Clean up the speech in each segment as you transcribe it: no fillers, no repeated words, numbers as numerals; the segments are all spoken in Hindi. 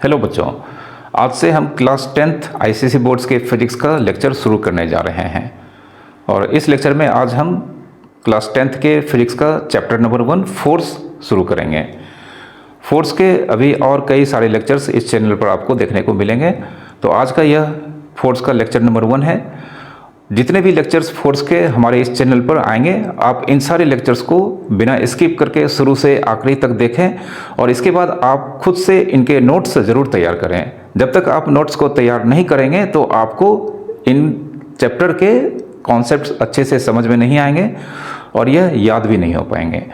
हेलो बच्चों, आज से हम क्लास 10th आईसीएसई बोर्ड्स के फिजिक्स का लेक्चर शुरू करने जा रहे हैं। और इस लेक्चर में आज हम क्लास 10th के फिजिक्स का चैप्टर नंबर 1 फोर्स शुरू करेंगे। फोर्स के अभी और कई सारे लेक्चर्स इस चैनल पर आपको देखने को मिलेंगे, तो आज का यह फोर्स का लेक्चर नंबर 1 है। जितने भी लेक्चर्स फोर्स के हमारे इस चैनल पर आएंगे, आप इन सारे लेक्चर्स को बिना स्किप करके शुरू से आखिरी तक देखें और इसके बाद आप खुद से इनके नोट्स ज़रूर तैयार करें। जब तक आप नोट्स को तैयार नहीं करेंगे तो आपको इन चैप्टर के कॉन्सेप्ट्स अच्छे से समझ में नहीं आएंगे और यह याद भी नहीं हो पाएंगे।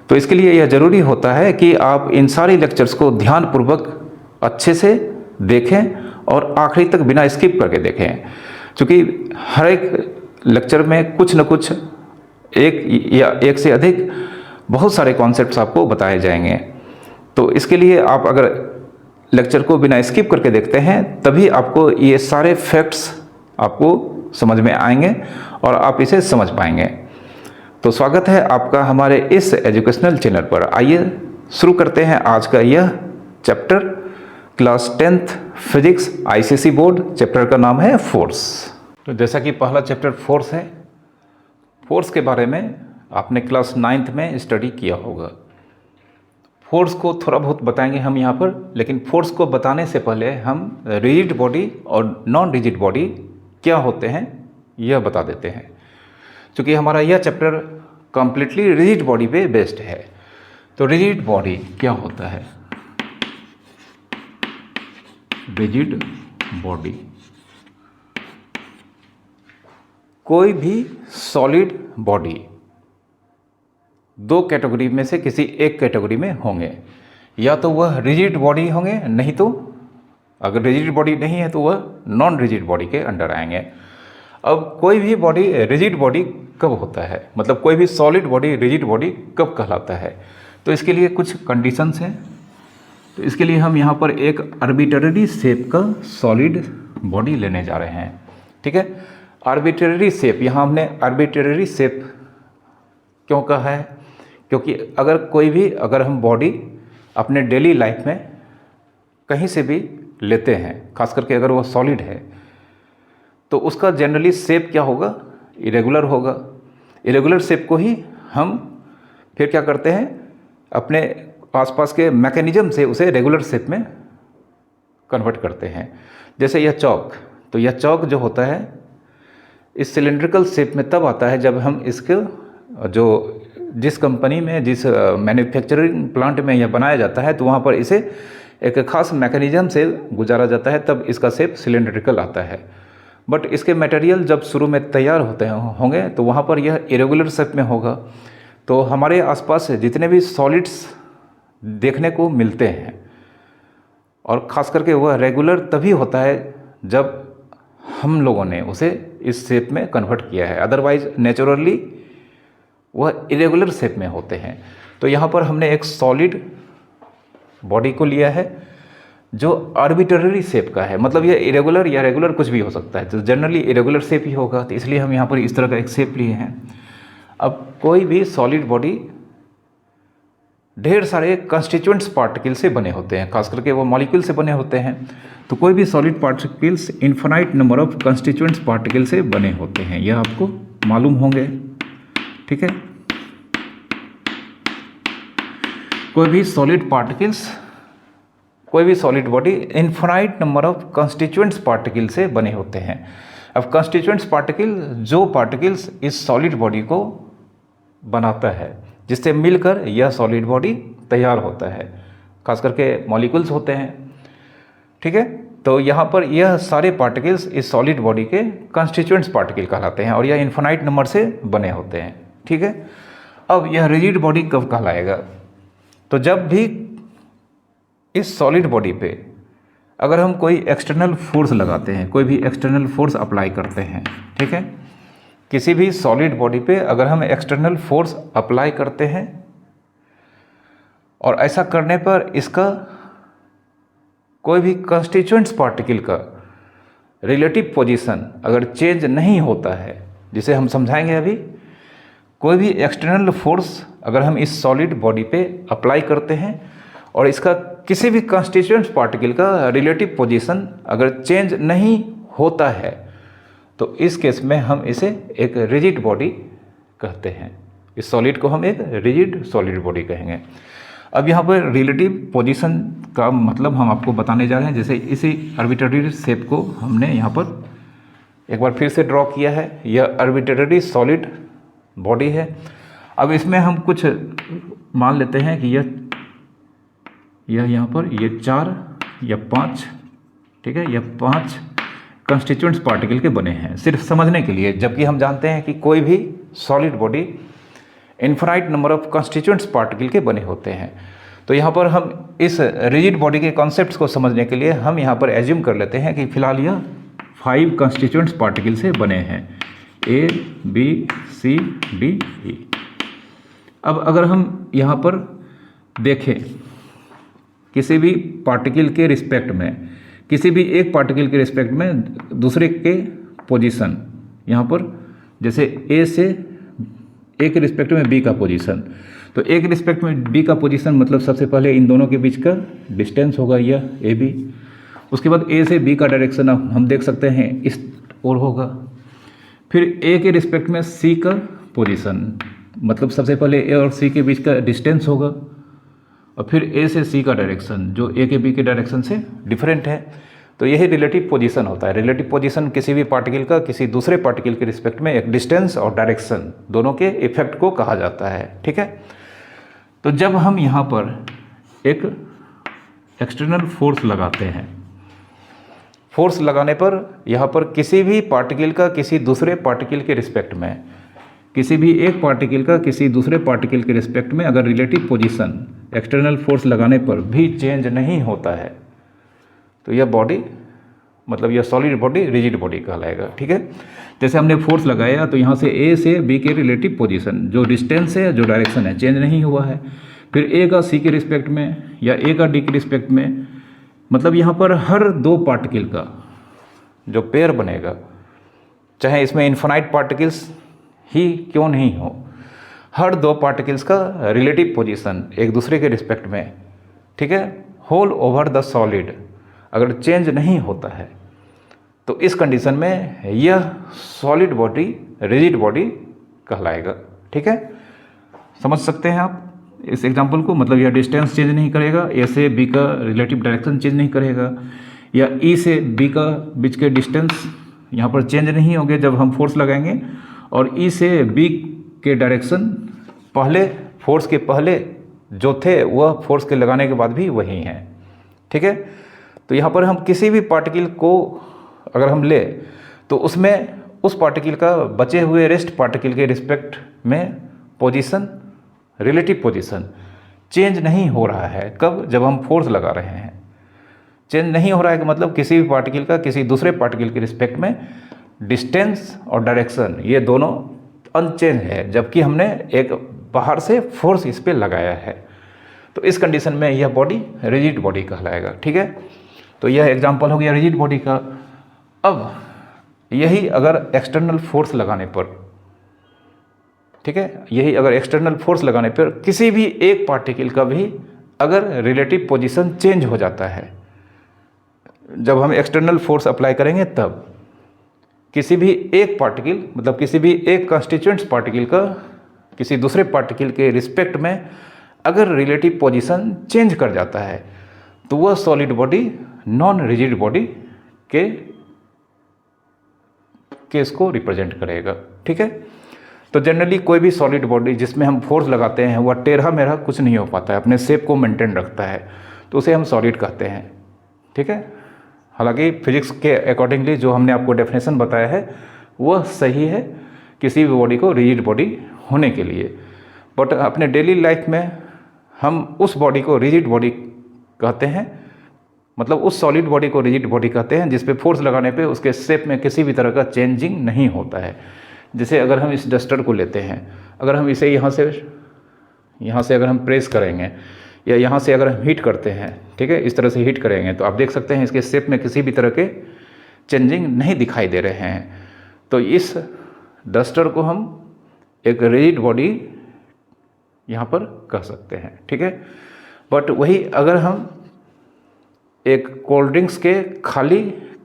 तो इसके लिए यह ज़रूरी होता है कि आप इन सारे लेक्चर्स को ध्यानपूर्वक अच्छे से देखें और आखिरी तक बिना स्किप करके देखें, क्योंकि हर एक लेक्चर में कुछ न कुछ एक या एक से अधिक बहुत सारे कॉन्सेप्ट्स आपको बताए जाएंगे। तो इसके लिए आप अगर लेक्चर को बिना स्किप करके देखते हैं तभी आपको ये सारे फैक्ट्स आपको समझ में आएंगे और आप इसे समझ पाएंगे। तो स्वागत है आपका हमारे इस एजुकेशनल चैनल पर। आइए शुरू करते हैं आज का यह chapter, class 10th physics ICSE board. Chapter का नाम है फोर्स। तो जैसा कि पहला चैप्टर फोर्स है, फोर्स के बारे में आपने क्लास 9th में स्टडी किया होगा। फोर्स को थोड़ा बहुत बताएंगे हम यहाँ पर, लेकिन फोर्स को बताने से पहले हम रिजिड बॉडी और नॉन रिजिड बॉडी क्या होते हैं यह बता देते हैं, क्योंकि हमारा यह चैप्टर कम्प्लीटली रिजिड बॉडी पे बेस्ड है। तो रिजिड बॉडी क्या होता है? रिजिड बॉडी कोई भी सॉलिड बॉडी दो कैटेगरी में से किसी एक कैटेगरी में होंगे। या तो वह रिजिड बॉडी होंगे, नहीं तो अगर रिजिड बॉडी नहीं है तो वह नॉन रिजिड बॉडी के अंडर आएंगे। अब कोई भी बॉडी रिजिड बॉडी कब होता है, मतलब कोई भी सॉलिड बॉडी रिजिड बॉडी कब कहलाता है? तो इसके लिए कुछ कंडीशंस हैं। तो इसके लिए हम यहाँ पर एक आर्बिट्रेरी शेप का सॉलिड बॉडी लेने जा रहे हैं। ठीक है, आर्बिट्रेरी शेप। यहाँ हमने आर्बिट्रेरी शेप क्यों कहा है? क्योंकि अगर हम बॉडी अपने डेली लाइफ में कहीं से भी लेते हैं, खास करके अगर वह सॉलिड है, तो उसका जनरली शेप क्या होगा? इरेगुलर होगा। इरेगुलर शेप को ही हम फिर क्या करते हैं, अपने आसपास के मैकेनिज्म से उसे रेगुलर शेप में कन्वर्ट करते हैं। जैसे यह चौक, तो यह चौक जो होता है इस सिलेंड्रिकल शेप में तब आता है जब हम इसके जिस कंपनी में, जिस मैन्युफैक्चरिंग प्लांट में यह बनाया जाता है, तो वहाँ पर इसे एक खास मैकेनिज्म से गुजारा जाता है, तब इसका शेप सिलेंड्रिकल आता है। बट इसके मटेरियल जब शुरू में तैयार होंगे तो वहाँ पर यह इरेगुलर शेप में होगा। तो हमारे आसपास जितने भी सॉलिड्स देखने को मिलते हैं, और ख़ास करके वह रेगुलर तभी होता है जब हम लोगों ने उसे इस शेप में कन्वर्ट किया है, अदरवाइज नेचुरली वह इरेगुलर शेप में होते हैं। तो यहाँ पर हमने एक सॉलिड बॉडी को लिया है जो आर्बिट्रेरी शेप का है, मतलब यह इरेगुलर या रेगुलर कुछ भी हो सकता है, तो जनरली इरेगुलर शेप ही होगा। तो इसलिए हम यहाँ पर इस तरह का एक शेप लिए हैं। अब कोई भी सॉलिड बॉडी ढेर सारे कंस्टिट्यूएंट्स पार्टिकल से बने होते हैं, खास करके वो मॉलिक्यूल से बने होते हैं। तो कोई भी solid particles infinite number of constituents particle से बने होते हैं, यह आपको मालूम होंगे। ठीक है, कोई भी solid body infinite number of constituents particle से बने होते हैं। अब कंस्टिट्यूएंट्स पार्टिकल जो पार्टिकल्स इस सॉलिड बॉडी को बनाता है, जिससे मिलकर यह सॉलिड बॉडी तैयार होता है, खास करके मॉलिक्यूल्स होते हैं। ठीक है, तो यहाँ पर यह सारे पार्टिकल्स इस सॉलिड बॉडी के कंस्टिट्यूएंट्स पार्टिकल कहलाते हैं और यह इन्फिनाइट नंबर से बने होते हैं। ठीक है, अब यह रिजिड बॉडी कब कहलाएगा? तो जब भी इस सॉलिड बॉडी पे अगर हम कोई एक्सटर्नल फोर्स लगाते हैं, कोई भी एक्सटर्नल फोर्स अप्लाई करते हैं, ठीक है, किसी भी सॉलिड बॉडी पे अगर हम एक्सटर्नल फोर्स अप्लाई करते हैं और ऐसा करने पर इसका कोई भी कंस्टिट्यूएंट्स पार्टिकल का रिलेटिव पोजीशन अगर चेंज नहीं होता है, जिसे हम समझाएंगे अभी, कोई भी एक्सटर्नल फोर्स अगर हम इस सॉलिड बॉडी पे अप्लाई करते हैं और इसका किसी भी कंस्टिट्यूएंट पार्टिकल का रिलेटिव पोजीशन अगर चेंज नहीं होता है तो इस केस में हम इसे एक रिजिड बॉडी कहते हैं। इस सॉलिड को हम एक रिजिड सॉलिड बॉडी कहेंगे। अब यहाँ पर रिलेटिव पोजीशन का मतलब हम आपको बताने जा रहे हैं। जैसे इसी आर्बिट्ररी शेप को हमने यहाँ पर एक बार फिर से ड्रॉ किया है। यह आर्बिट्ररी सॉलिड बॉडी है। अब इसमें हम कुछ मान लेते हैं कि यह यहाँ पर ये 4 या 5, ठीक है, यह 5 कंस्टिट्यूएंट्स पार्टिकल के बने हैं, सिर्फ समझने के लिए। जबकि हम जानते हैं कि कोई भी solid body infinite number of constituents particle के बने होते हैं। तो यहाँ पर हम इस रिजिड बॉडी के कॉन्सेप्ट्स को समझने के लिए हम यहाँ पर एज्यूम कर लेते हैं कि फिलहाल यह 5 कंस्टिट्यूएंट्स पार्टिकल से बने हैं, A, B, C, D, E। अब अगर हम यहाँ पर देखें किसी भी पार्टिकल के रिस्पेक्ट में, किसी भी एक पार्टिकल के रिस्पेक्ट में दूसरे के पोजीशन, यहाँ पर जैसे A से A के रिस्पेक्ट में B का पोजीशन, तो A के रिस्पेक्ट में B का पोजीशन मतलब सबसे पहले इन दोनों के बीच का डिस्टेंस होगा यह AB। उसके बाद A से B का डायरेक्शन हम देख सकते हैं इस ओर होगा। फिर A के रिस्पेक्ट में C का पोजीशन मतलब सबसे पहले A और C के बीच का डिस्टेंस होगा, और फिर A से C का डायरेक्शन जो A के B के डायरेक्शन से डिफरेंट है। तो यही रिलेटिव पोजीशन होता है। रिलेटिव पोजीशन किसी भी पार्टिकल का किसी दूसरे पार्टिकल के रिस्पेक्ट में एक डिस्टेंस और डायरेक्शन दोनों के इफेक्ट को कहा जाता है, ठीक है। तो जब हम यहाँ पर एक एक्सटर्नल फोर्स लगाते हैं, फोर्स लगाने पर यहाँ पर किसी भी पार्टिकल का किसी दूसरे पार्टिकल के रिस्पेक्ट में, किसी भी एक पार्टिकल का किसी दूसरे पार्टिकल के रिस्पेक्ट में अगर रिलेटिव पोजीशन एक्सटर्नल फोर्स लगाने पर भी चेंज नहीं होता है तो यह बॉडी मतलब यह सॉलिड बॉडी रिजिड बॉडी कहलाएगा, ठीक है। जैसे हमने फोर्स लगाया तो यहाँ से A से B के रिलेटिव पोजीशन जो डिस्टेंस है जो डायरेक्शन है चेंज नहीं हुआ है। फिर A का C के रिस्पेक्ट में या A का D के रिस्पेक्ट में, मतलब यहाँ पर हर 2 पार्टिकल का जो पेयर बनेगा, चाहे इसमें इन्फिनाइट पार्टिकल्स ही क्यों नहीं हो, हर 2 पार्टिकल्स का रिलेटिव पोजीशन एक दूसरे के रिस्पेक्ट में, ठीक है, होल ओवर द सॉलिड अगर चेंज नहीं होता है तो इस कंडीशन में यह सॉलिड बॉडी रिजिड बॉडी कहलाएगा, ठीक है। समझ सकते हैं आप इस एग्जांपल को। मतलब यह डिस्टेंस चेंज नहीं करेगा, A से B का रिलेटिव डायरेक्शन चेंज नहीं करेगा, या E से B का बीच के डिस्टेंस यहाँ पर चेंज नहीं होंगे जब हम फोर्स लगाएंगे, और E से B के डायरेक्शन पहले फोर्स के पहले जो थे वह फोर्स के लगाने के बाद भी वही हैं, ठीक है। तो यहाँ पर हम किसी भी पार्टिकल को अगर हम ले तो उसमें उस पार्टिकल का बचे हुए रेस्ट पार्टिकल के रिस्पेक्ट में पोजीशन रिलेटिव पोजीशन चेंज नहीं हो रहा है। कब? जब हम फोर्स लगा रहे हैं। चेंज नहीं हो रहा है कि मतलब किसी भी पार्टिकल का किसी दूसरे पार्टिकल के रिस्पेक्ट में डिस्टेंस और डायरेक्शन ये दोनों अनचेंज है, जबकि हमने एक बाहर से फोर्स इस पर लगाया है। तो इस कंडीशन में यह बॉडी रिजिड बॉडी कहलाएगा, ठीक है। तो यह एग्जांपल हो गया रिजिड बॉडी का। अब यही अगर एक्सटर्नल फोर्स लगाने पर, ठीक है, यही अगर एक्सटर्नल फोर्स लगाने पर किसी भी एक पार्टिकल का भी अगर रिलेटिव पोजीशन चेंज हो जाता है, जब हम एक्सटर्नल फोर्स अप्लाई करेंगे तब किसी भी एक पार्टिकल मतलब किसी भी एक कंस्टिट्यूएंट्स पार्टिकल का किसी दूसरे पार्टिकल के रिस्पेक्ट में अगर रिलेटिव पोजीशन चेंज कर जाता है तो वह solid body non rigid body के केस को रिप्रेजेंट करेगा, ठीक है। तो जनरली कोई भी सॉलिड बॉडी जिसमें हम फोर्स लगाते हैं वह टेढ़ा मेढ़ा कुछ नहीं हो पाता है, अपने शेप को मेंटेन रखता है, तो उसे हम सॉलिड कहते हैं, ठीक है। हालांकि फिजिक्स के अकॉर्डिंगली जो हमने आपको डेफिनेशन बताया है वह सही है किसी भी बॉडी को रिजिड बॉडी होने के लिए, बट अपने डेली लाइफ में हम उस बॉडी को रिजिड बॉडी कहते हैं, मतलब उस सॉलिड बॉडी को रिजिड बॉडी कहते हैं जिस पे फोर्स लगाने पे उसके शेप में किसी भी तरह का चेंजिंग नहीं होता है। जैसे अगर हम इस डस्टर को लेते हैं, अगर हम इसे यहाँ से अगर हम प्रेस करेंगे या यहाँ से अगर हम हीट करते हैं, ठीक है, इस तरह से हीट करेंगे तो आप देख सकते हैं इसके शेप में किसी भी तरह के चेंजिंग नहीं दिखाई दे रहे हैं। तो इस डस्टर को हम एक रिजिड बॉडी यहाँ पर कह सकते हैं, ठीक है। बट वही अगर हम एक कोल्ड ड्रिंक्स के खाली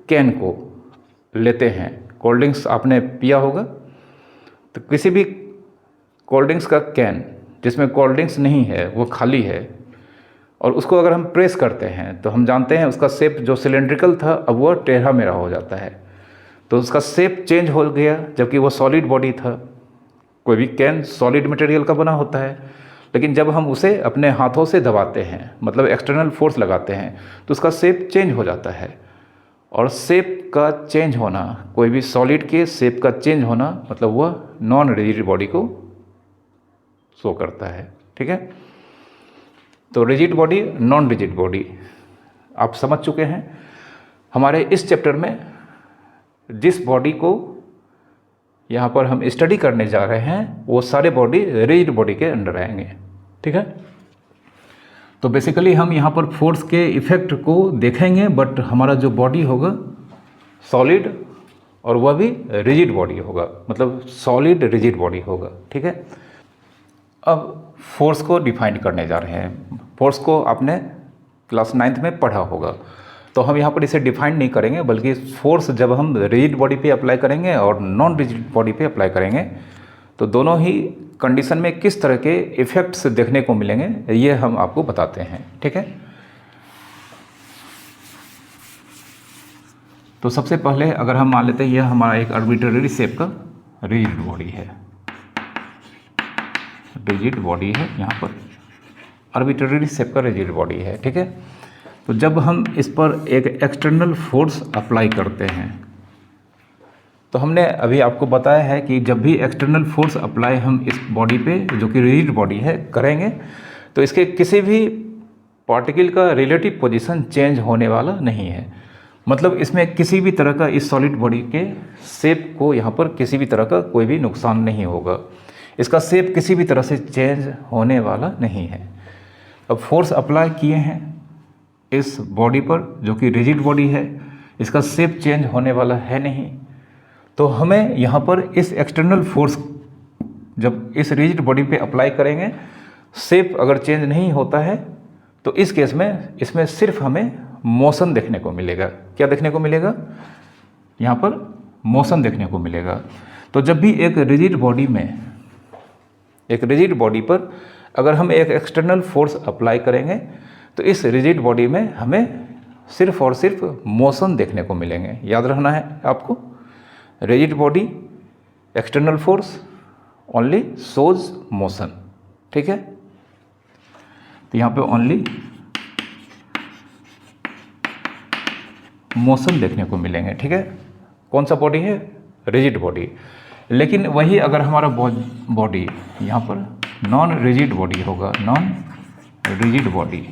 कैन को लेते हैं, कोल्ड ड्रिंक्स आपने पिया होगा, तो किसी भी कोल्ड ड्रिंक्स का कैन जिसमें कोल्ड ड्रिंक्स नहीं है, वो खाली है, और उसको अगर हम प्रेस करते हैं तो हम जानते हैं उसका शेप जो सिलेंड्रिकल था अब वह टेढ़ा मेढ़ा हो जाता है। तो उसका शेप चेंज हो गया, जबकि वो सॉलिड बॉडी था। कोई भी कैन सॉलिड मटेरियल का बना होता है, लेकिन जब हम उसे अपने हाथों से दबाते हैं, मतलब एक्सटर्नल फोर्स लगाते हैं, तो उसका शेप चेंज हो जाता है। और शेप का चेंज होना, कोई भी सॉलिड के शेप का चेंज होना, मतलब वह नॉन रिजिड बॉडी को शो करता है। ठीक है, तो rigid body, non rigid body आप समझ चुके हैं। हमारे इस चैप्टर में जिस बॉडी को यहाँ पर हम स्टडी करने जा रहे हैं वो सारे बॉडी रिजिड बॉडी के अंडर आएंगे। ठीक है, तो बेसिकली हम यहाँ पर फोर्स के इफेक्ट को देखेंगे, बट हमारा जो बॉडी होगा सॉलिड और वह भी रिजिड बॉडी होगा, मतलब सॉलिड रिजिड बॉडी होगा। ठीक है, अब फोर्स को डिफाइन करने जा रहे हैं। फोर्स को आपने क्लास 9th में पढ़ा होगा, तो हम यहाँ पर इसे डिफाइन नहीं करेंगे, बल्कि फोर्स जब हम रिजिड बॉडी पे अप्लाई करेंगे और नॉन रिजिड बॉडी पे अप्लाई करेंगे तो दोनों ही कंडीशन में किस तरह के इफ़ेक्ट्स देखने को मिलेंगे ये हम आपको बताते हैं। ठीक है, तो सबसे पहले अगर हम मान लेते हैं यह हमारा एक आर्बिट्रेरी शेप का रिजिड बॉडी है, रिजिड बॉडी है, यहाँ पर आर्बिट्रेरी शेप का रिजिड बॉडी है। ठीक है, तो जब हम इस पर एक एक्सटर्नल फोर्स अप्लाई करते हैं, तो हमने अभी आपको बताया है कि जब भी एक्सटर्नल फोर्स अप्लाई हम इस बॉडी पे जो कि रिजिड बॉडी है करेंगे, तो इसके किसी भी पार्टिकल का रिलेटिव पोजीशन चेंज होने वाला नहीं है। मतलब इसमें किसी भी तरह का इस सॉलिड बॉडी के शेप को यहाँ पर किसी भी तरह का कोई भी नुकसान नहीं होगा, इसका शेप किसी भी तरह से चेंज होने वाला नहीं है। अब फोर्स अप्लाई किए हैं इस बॉडी पर जो कि रिजिड बॉडी है, इसका शेप चेंज होने वाला है नहीं, तो हमें यहाँ पर इस एक्सटर्नल फोर्स जब इस रिजिड बॉडी पे अप्लाई करेंगे, शेप अगर चेंज नहीं होता है तो इस केस में इसमें सिर्फ हमें मोशन देखने को मिलेगा। क्या देखने को मिलेगा? यहाँ पर मोशन देखने को मिलेगा। तो जब भी एक रिजिड बॉडी में, एक रिजिड बॉडी पर अगर हम एक एक्सटर्नल फोर्स अप्लाई करेंगे तो इस रिजिड बॉडी में हमें सिर्फ और सिर्फ मोशन देखने को मिलेंगे। याद रखना है आपको, rigid body external force only shows motion. ठीक है, तो यहाँ पे ओनली मोशन देखने को मिलेंगे। ठीक है, कौन सा बॉडी है? Rigid body. लेकिन वही अगर हमारा बॉडी यहाँ पर नॉन रिजिड बॉडी होगा, नॉन रिजिड बॉडी,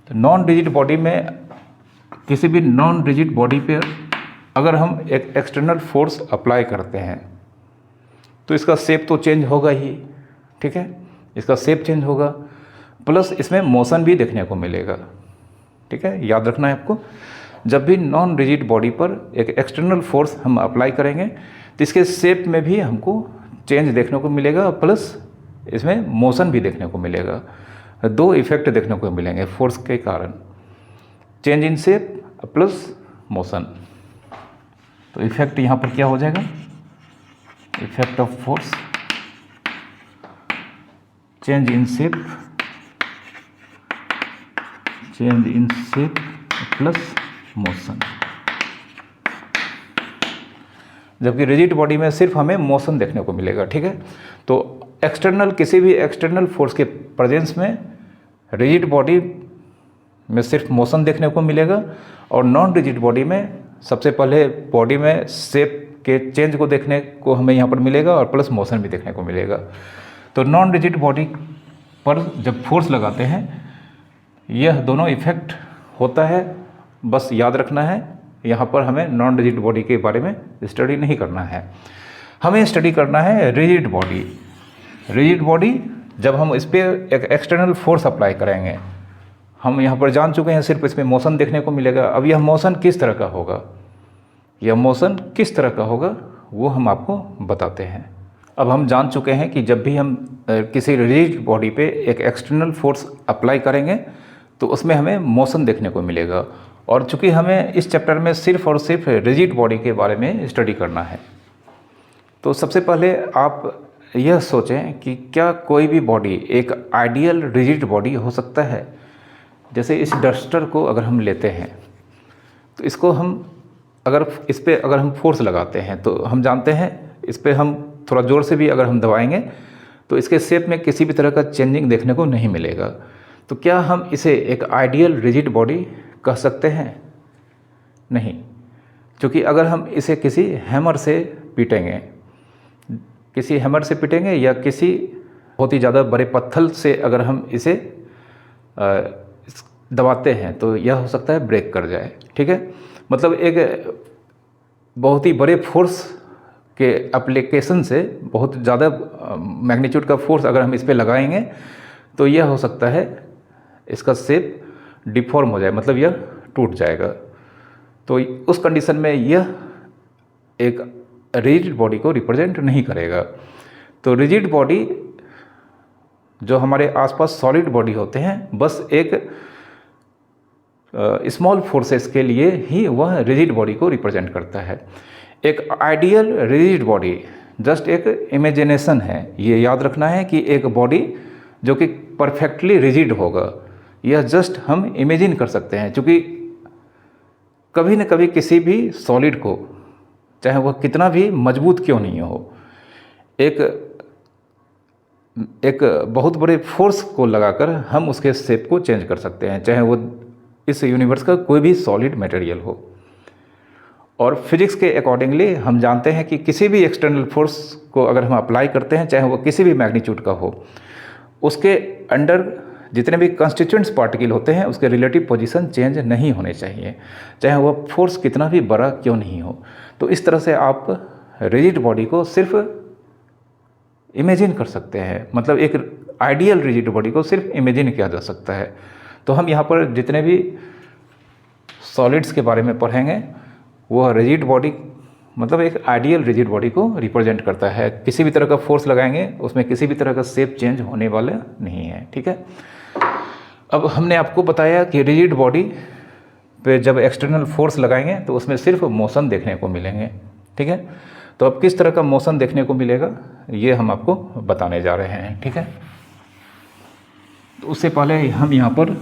तो नॉन रिजिड बॉडी में किसी भी नॉन रिजिड बॉडी पे अगर हम एक एक्सटर्नल फोर्स अप्लाई करते हैं तो इसका शेप तो चेंज होगा ही। ठीक है, इसका शेप चेंज होगा, प्लस इसमें मोशन भी देखने को मिलेगा। ठीक है, याद रखना है आपको, जब भी नॉन रिजिड बॉडी पर एक एक्सटर्नल फोर्स हम अप्लाई करेंगे तो इसके शेप में भी हमको चेंज देखने को मिलेगा, प्लस इसमें मोशन भी देखने को मिलेगा। दो इफेक्ट देखने को मिलेंगे फोर्स के कारण, change in shape plus motion. तो इफेक्ट यहाँ पर क्या हो जाएगा? Effect of force, change in shape, change in shape plus motion. जबकि रिजिड बॉडी में सिर्फ हमें मोशन देखने को मिलेगा। ठीक है, तो एक्सटर्नल, किसी भी एक्सटर्नल फोर्स के प्रेजेंस में रिजिड बॉडी में सिर्फ मोशन देखने को मिलेगा, और नॉन रिजिड बॉडी में सबसे पहले बॉडी में शेप के चेंज को देखने को हमें यहाँ पर मिलेगा और प्लस मोशन भी देखने को मिलेगा। तो नॉन रिजिड बॉडी पर जब फोर्स लगाते हैं यह दोनों इफेक्ट होता है। बस याद रखना है, यहाँ पर हमें नॉन रिजिड बॉडी के बारे में स्टडी नहीं करना है, हमें स्टडी करना है रिजिड बॉडी। रिजिड बॉडी जब हम इस पर एक एक्सटर्नल फोर्स अप्लाई करेंगे, हम यहाँ पर जान चुके हैं सिर्फ इसमें मोशन देखने को मिलेगा। अब यह मोशन किस तरह का होगा, यह मोशन किस तरह का होगा वो हम आपको बताते हैं। अब हम जान चुके हैं कि जब भी हम किसी रिजिड बॉडी पे एक एक्सटर्नल फोर्स अप्लाई करेंगे तो उसमें हमें मोशन देखने को मिलेगा। और चूंकि हमें इस चैप्टर में सिर्फ और सिर्फ रिजिड बॉडी के बारे में स्टडी करना है, तो सबसे पहले आप यह सोचें कि क्या कोई भी बॉडी एक आइडियल रिजिड बॉडी हो सकता है। जैसे इस डस्टर को अगर हम लेते हैं तो इसको हम इस पर अगर हम फोर्स लगाते हैं तो हम जानते हैं इस पर हम थोड़ा ज़ोर से भी अगर हम दबाएंगे तो इसके शेप में किसी भी तरह का चेंजिंग देखने को नहीं मिलेगा। तो क्या हम इसे एक आइडियल रिजिड बॉडी कह सकते हैं? नहीं, क्योंकि अगर हम इसे किसी हैमर से पीटेंगे या किसी बहुत ही ज़्यादा बड़े पत्थर से अगर हम इसे दबाते हैं तो यह हो सकता है ब्रेक कर जाए। ठीक है, मतलब एक बहुत ही बड़े फोर्स के एप्लीकेशन से बहुत ज़्यादा मैग्नीट्यूड का फोर्स अगर हम इस पर लगाएंगे तो यह हो सकता है इसका शेप डिफॉर्म हो जाए, मतलब यह टूट जाएगा। तो उस कंडीशन में यह एक रिजिड बॉडी को रिप्रेजेंट नहीं करेगा। तो रिजिड बॉडी जो हमारे आसपास सॉलिड बॉडी होते हैं, बस एक स्मॉल फोर्सेस के लिए ही वह रिजिड बॉडी को रिप्रेजेंट करता है। एक आइडियल रिजिड बॉडी जस्ट एक इमेजिनेशन है। ये याद रखना है कि एक बॉडी जो कि परफेक्टली रिजिड होगा, यह जस्ट हम इमेजिन कर सकते हैं, क्योंकि कभी न कभी किसी भी सॉलिड को, चाहे वह कितना भी मजबूत क्यों नहीं हो, एक बहुत बड़े फोर्स को लगाकर हम उसके शेप को चेंज कर सकते हैं, चाहे वो इस यूनिवर्स का कोई भी सॉलिड मटेरियल हो। और फिजिक्स के अकॉर्डिंगली हम जानते हैं कि किसी भी एक्सटर्नल फोर्स को अगर हम अप्लाई करते हैं, चाहे वो किसी भी मैग्नीट्यूड का हो, उसके अंडर जितने भी कंस्टिट्यूएंट्स पार्टिकल होते हैं उसके रिलेटिव पोजीशन चेंज नहीं होने चाहिए, चाहे वह फोर्स कितना भी बड़ा क्यों नहीं हो। तो इस तरह से आप रिजिड बॉडी को सिर्फ इमेजिन कर सकते हैं, मतलब एक आइडियल रिजिड बॉडी को सिर्फ इमेजिन किया जा सकता है। तो हम यहाँ पर जितने भी सॉलिड्स के बारे में पढ़ेंगे वह रिजिड बॉडी, मतलब एक आइडियल रिजिड बॉडी को रिप्रेजेंट करता है। किसी भी तरह का फोर्स लगाएंगे उसमें किसी भी तरह का शेप चेंज होने वाला नहीं है। ठीक है, अब हमने आपको बताया कि रिजिड बॉडी पे जब एक्सटर्नल फोर्स लगाएंगे तो उसमें सिर्फ मोशन देखने को मिलेंगे। ठीक है, तो अब किस तरह का मोशन देखने को मिलेगा ये हम आपको बताने जा रहे हैं। ठीक है, तो उससे पहले हम यहाँ पर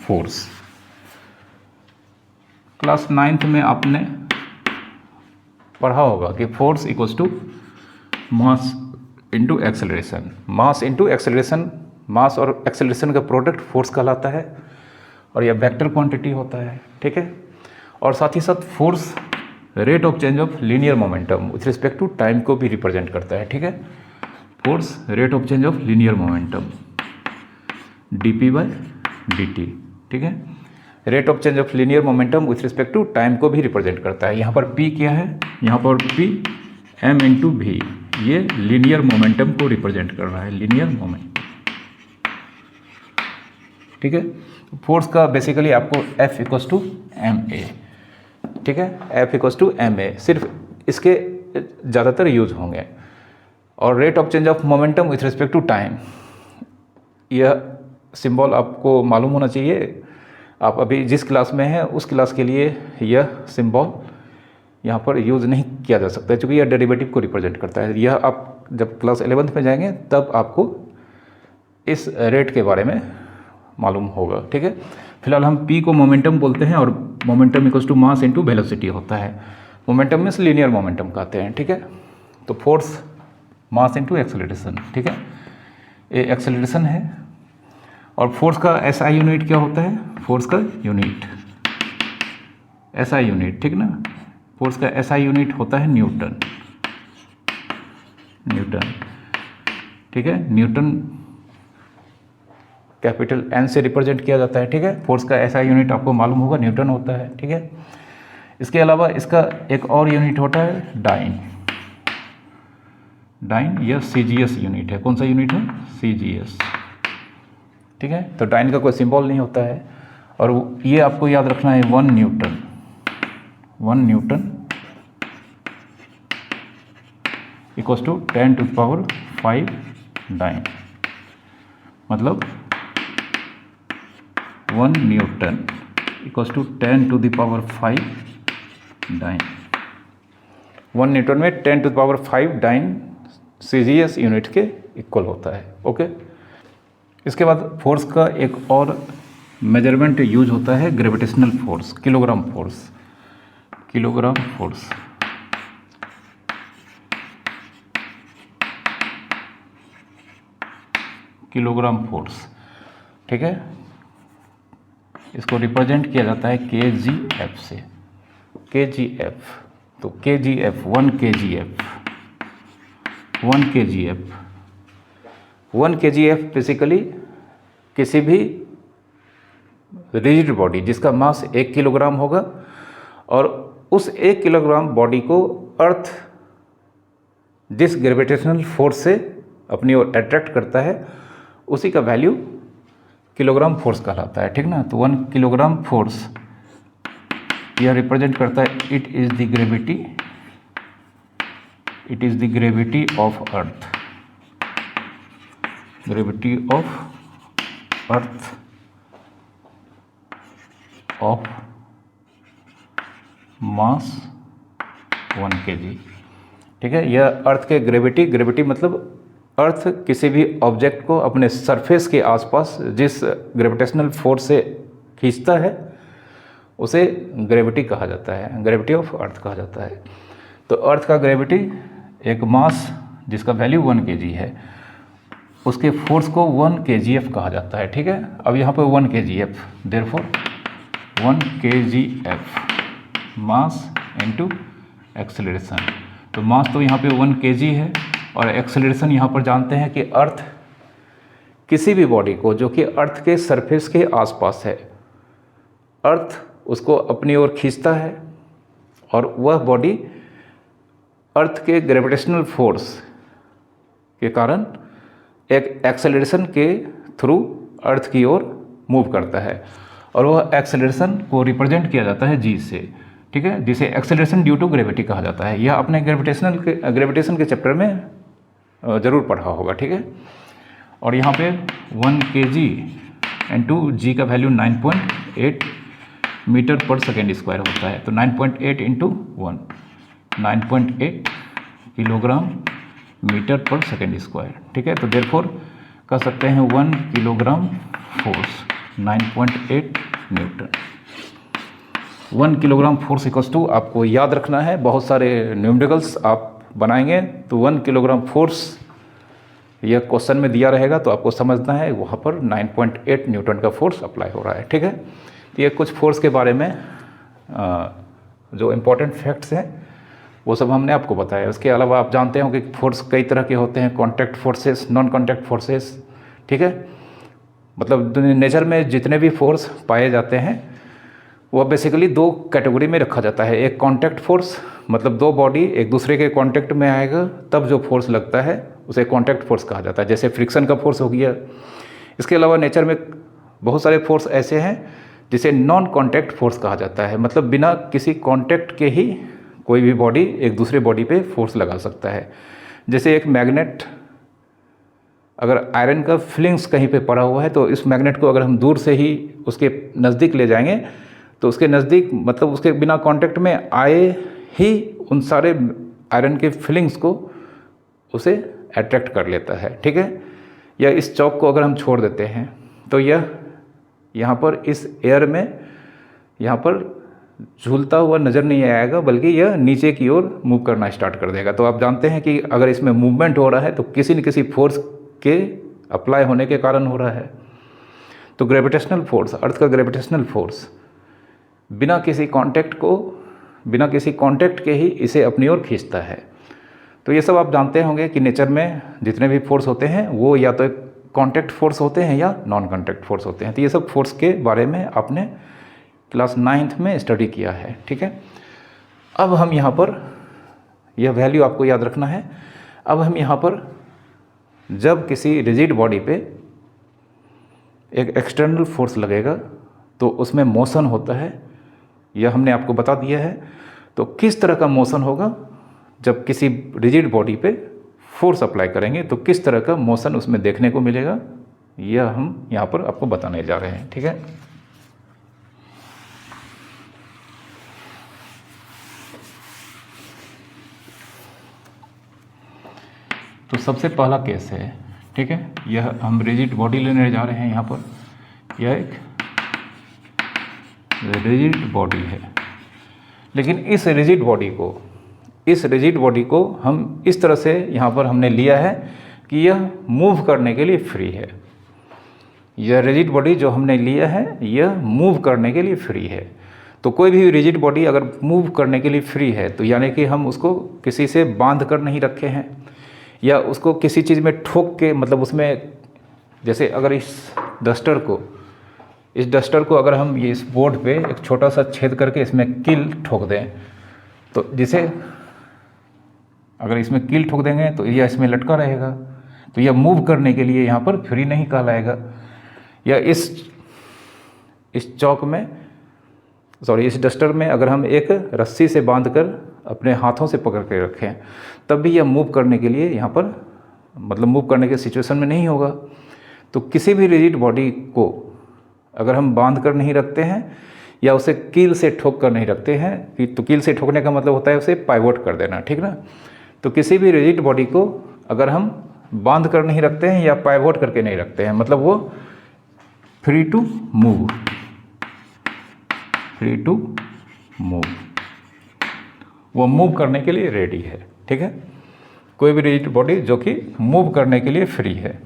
फोर्स, क्लास 9th में आपने पढ़ा होगा कि force equals to mass into acceleration. Mass into acceleration, mass और एक्सेलरेशन का प्रोडक्ट फोर्स कहलाता है और यह वेक्टर क्वांटिटी होता है। ठीक है, और साथ ही साथ force rate of change of linear momentum with respect to time को भी रिप्रेजेंट करता है। ठीक है, force rate of change of linear momentum dp/dt। ठीक है, rate of change of linear momentum with respect to time को भी रिप्रेजेंट करता है। यहाँ पर p क्या है, यहाँ पर p m इंटू v, ये लीनियर मोमेंटम को रिप्रेजेंट कर रहा है, लीनियर मोमेंटम। ठीक है, फोर्स का बेसिकली आपको F इक्वल्स टू ma। ठीक है, F इक्वल्स टू ma सिर्फ इसके ज़्यादातर यूज होंगे। और rate of change of momentum with respect to time, यह सिंबल आपको मालूम होना चाहिए। आप अभी जिस क्लास में हैं उस क्लास के लिए यह सिंबल यहाँ पर यूज़ नहीं किया जा सकता है, क्योंकि यह डेरिवेटिव को रिप्रेजेंट करता है। यह आप जब क्लास 11th में जाएंगे तब आपको इस रेट के बारे में मालूम होगा। ठीक है, फिलहाल हम p को मोमेंटम बोलते हैं और momentum equals to mass into velocity होता है। मोमेंटम में लीनियर मोमेंटम कहते हैं। ठीक है, तो फोर्स मास इंटू एक्सेलरेशन। ठीक है, ये एक्सेलरेशन है। और फोर्स का SI यूनिट क्या होता है, फोर्स का यूनिट SI यूनिट, ठीक ना, फोर्स का SI यूनिट होता है न्यूटन। ठीक है, न्यूटन कैपिटल N से रिप्रेजेंट किया जाता है। ठीक है, फोर्स का SI यूनिट आपको मालूम होगा न्यूटन होता है। ठीक है, इसके अलावा इसका एक और यूनिट होता है डाइन। यह CGS यूनिट है। कौन सा यूनिट है, CGS। ठीक है, तो डाइन का कोई सिंबल नहीं होता है। और ये आपको याद रखना है 1 न्यूटन इक्वल्स टू 10⁵ डाइन, मतलब 1 newton equals to 10 to the power 5 dyne. 1 newton में 10 to the power 5 dyne CGS unit के इक्वल होता है। ओके, इसके बाद फोर्स का एक और मेजरमेंट यूज होता है gravitational force, kilogram force. Kilogram force kilogram force, ठीक है। इसको रिप्रेजेंट किया जाता है KgF से। KgF, तो KgF 1 KgF 1 KgF 1 KgF basically किसी भी रिजिड बॉडी जिसका मास 1 किलोग्राम होगा और उस 1 किलोग्राम बॉडी को अर्थ जिस ग्रेविटेशनल फोर्स से अपनी ओर अट्रैक्ट करता है उसी का वैल्यू किलोग्राम फोर्स कहलाता है, ठीक ना। तो 1 किलोग्राम फोर्स यह रिप्रेजेंट करता है it is the gravity of earth, gravity of earth of mass 1 kg, ठीक है। यह अर्थ के ग्रेविटी मतलब अर्थ किसी भी ऑब्जेक्ट को अपने सरफेस के आसपास जिस ग्रेविटेशनल फोर्स से खींचता है उसे ग्रेविटी कहा जाता है, ग्रेविटी ऑफ अर्थ कहा जाता है। तो अर्थ का ग्रेविटी एक मास जिसका वैल्यू 1 kg है, उसके फोर्स को 1 kgf कहा जाता है, ठीक है। अब यहाँ पे 1 kgf, therefore 1 kgf mass into acceleration. तो मास तो यहाँ पे 1 kg है और एक्सेलरेशन यहाँ पर जानते हैं कि अर्थ किसी भी बॉडी को जो कि अर्थ के सरफेस के आसपास है, अर्थ उसको अपनी ओर खींचता है और वह बॉडी अर्थ के ग्रेविटेशनल फोर्स के कारण एक एक्सेलरेशन के थ्रू अर्थ की ओर मूव करता है और वह एक्सेलरेशन को रिप्रेजेंट किया जाता है जी से, ठीक है, जिसे एक्सेलरेशन ड्यू टू ग्रेविटी कहा जाता है। यह अपने ग्रेविटेशन के चैप्टर में ज़रूर पढ़ा होगा, ठीक है। और यहाँ पे 1 kg इंटू जी का value 9.8 metre per second square होता है। तो 9.8 into 1 9.8 kilogram metre per second square, ठीक है। तो देयरफॉर कह सकते हैं 1 kilogram force 9.8 newton. 1 kilogram force equals to, आपको याद रखना है, बहुत सारे न्यूमेरिकल्स आप बनाएंगे तो 1 किलोग्राम फोर्स यह क्वेश्चन में दिया रहेगा तो आपको समझना है वहाँ पर 9.8 न्यूटन का फोर्स अप्लाई हो रहा है, ठीक है। तो ये कुछ फोर्स के बारे में जो इम्पोर्टेंट फैक्ट्स हैं वो सब हमने आपको बताया। उसके अलावा आप जानते हो कि फोर्स कई तरह के होते हैं, contact forces, non contact forces, ठीक है। मतलब नेचर में जितने भी फोर्स पाए जाते हैं वह बेसिकली 2 कैटेगरी में रखा जाता है। एक कॉन्टैक्ट फोर्स, मतलब 2 बॉडी एक दूसरे के कॉन्टैक्ट में आएगा तब जो फोर्स लगता है उसे कॉन्टैक्ट फोर्स कहा जाता है, जैसे फ्रिक्शन का फोर्स हो गया। इसके अलावा नेचर में बहुत सारे फोर्स ऐसे हैं जिसे नॉन कॉन्टैक्ट फोर्स कहा जाता है, मतलब बिना किसी कॉन्टैक्ट के ही कोई भी बॉडी एक दूसरे बॉडी पे फोर्स लगा सकता है। जैसे एक मैग्नेट, अगर आयरन का फिलिंग्स कहीं पे पड़ा हुआ है तो इस मैग्नेट को अगर हम दूर से ही उसके नज़दीक ले जाएंगे तो उसके नज़दीक मतलब उसके बिना कांटेक्ट में आए ही उन सारे आयरन के फिलिंग्स को उसे अट्रैक्ट कर लेता है, ठीक है। या इस चौक को अगर हम छोड़ देते हैं तो यह यहाँ पर इस एयर में यहाँ पर झूलता हुआ नज़र नहीं आएगा बल्कि यह नीचे की ओर मूव करना स्टार्ट कर देगा। तो आप जानते हैं कि अगर इसमें मूवमेंट हो रहा है तो किसी न किसी फोर्स के अप्लाई होने के कारण हो रहा है। तो ग्रेविटेशनल फोर्स, अर्थ का ग्रेविटेशनल फोर्स बिना किसी कांटेक्ट के ही इसे अपनी ओर खींचता है। तो ये सब आप जानते होंगे कि नेचर में जितने भी फोर्स होते हैं वो या तो कांटेक्ट फोर्स होते हैं या नॉन कांटेक्ट फोर्स होते हैं। तो ये सब फोर्स के बारे में आपने क्लास 9th में स्टडी किया है, ठीक है। अब हम यहाँ पर यह वैल्यू आपको याद रखना है। अब हम यहाँ पर जब किसी रिजिड बॉडी पे एक एक्सटर्नल फोर्स लगेगा तो उसमें मोशन होता है, यह हमने आपको बता दिया है। तो किस तरह का मोशन होगा जब किसी रिजिड बॉडी पे फोर्स अप्लाई करेंगे तो किस तरह का मोशन उसमें देखने को मिलेगा, यह हम यहाँ पर आपको बताने जा रहे हैं, ठीक है। तो सबसे पहला केस है, ठीक है, यह हम रिजिड बॉडी लेने जा रहे हैं। यहाँ पर यह एक रिजिड बॉडी है, लेकिन इस रिजिड बॉडी को हम इस तरह से यहाँ पर हमने लिया है कि यह मूव करने के लिए फ्री है। यह रिजिड बॉडी जो हमने लिया है यह मूव करने के लिए फ्री है। तो कोई भी रिजिड बॉडी अगर मूव करने के लिए फ्री है तो यानी कि हम उसको किसी से बांध कर नहीं रखे हैं या उसको किसी चीज़ में ठोक के, मतलब उसमें, जैसे अगर इस डस्टर को अगर हम ये इस बोर्ड पे एक छोटा सा छेद करके इसमें कील ठोक दें, तो जिसे अगर इसमें कील ठोक देंगे तो यह इसमें लटका रहेगा, तो यह मूव करने के लिए यहाँ पर फ्री नहीं कहलाएगा। या इस चौक में, इस डस्टर में अगर हम एक रस्सी से बांधकर अपने हाथों से पकड़ के रखें तब भी यह मूव करने के लिए यहाँ पर, मतलब मूव करने के सिचुएशन में नहीं होगा। तो किसी भी रिजिड बॉडी को अगर हम बांध कर नहीं रखते हैं या उसे कील से ठोक कर नहीं रखते हैं, तो कील से ठोकने का मतलब होता है उसे पाइवोट कर देना, ठीक ना। तो किसी भी रिजिड बॉडी को अगर हम बांध कर नहीं रखते हैं या पाइवोट करके नहीं रखते हैं, मतलब वो फ्री टू मूव, वो मूव करने के लिए रेडी है, ठीक है। कोई भी रिजिड बॉडी जो कि मूव करने के लिए फ्री है।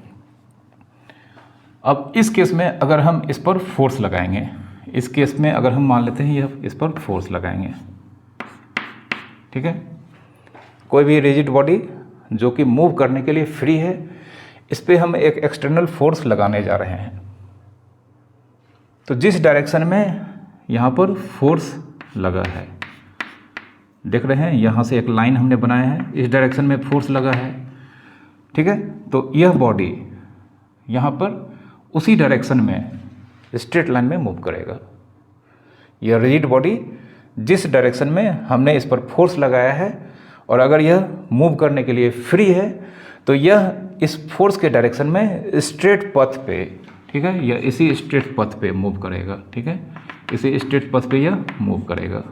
अब इस केस में अगर हम इस पर फोर्स लगाएंगे, इस केस में अगर हम मान लेते हैं ये इस पर फोर्स लगाएंगे, ठीक है। कोई भी रिजिड बॉडी जो कि मूव करने के लिए फ्री है, इस पे हम एक एक्सटर्नल फोर्स लगाने जा रहे हैं। तो जिस डायरेक्शन में यहाँ पर फोर्स लगा है, देख रहे हैं यहाँ से एक लाइन हमने बनाया है, इस डायरेक्शन में फोर्स लगा है, ठीक है। तो यह बॉडी यहाँ पर उसी डायरेक्शन में स्ट्रेट लाइन में मूव करेगा। यह रिजिड बॉडी जिस डायरेक्शन में हमने इस पर फोर्स लगाया है और अगर यह मूव करने के लिए फ्री है तो यह इस फोर्स के डायरेक्शन में स्ट्रेट पथ पे, ठीक है, यह इसी स्ट्रेट पथ पे मूव करेगा, ठीक है, इसी स्ट्रेट पथ पे यह मूव करेगा।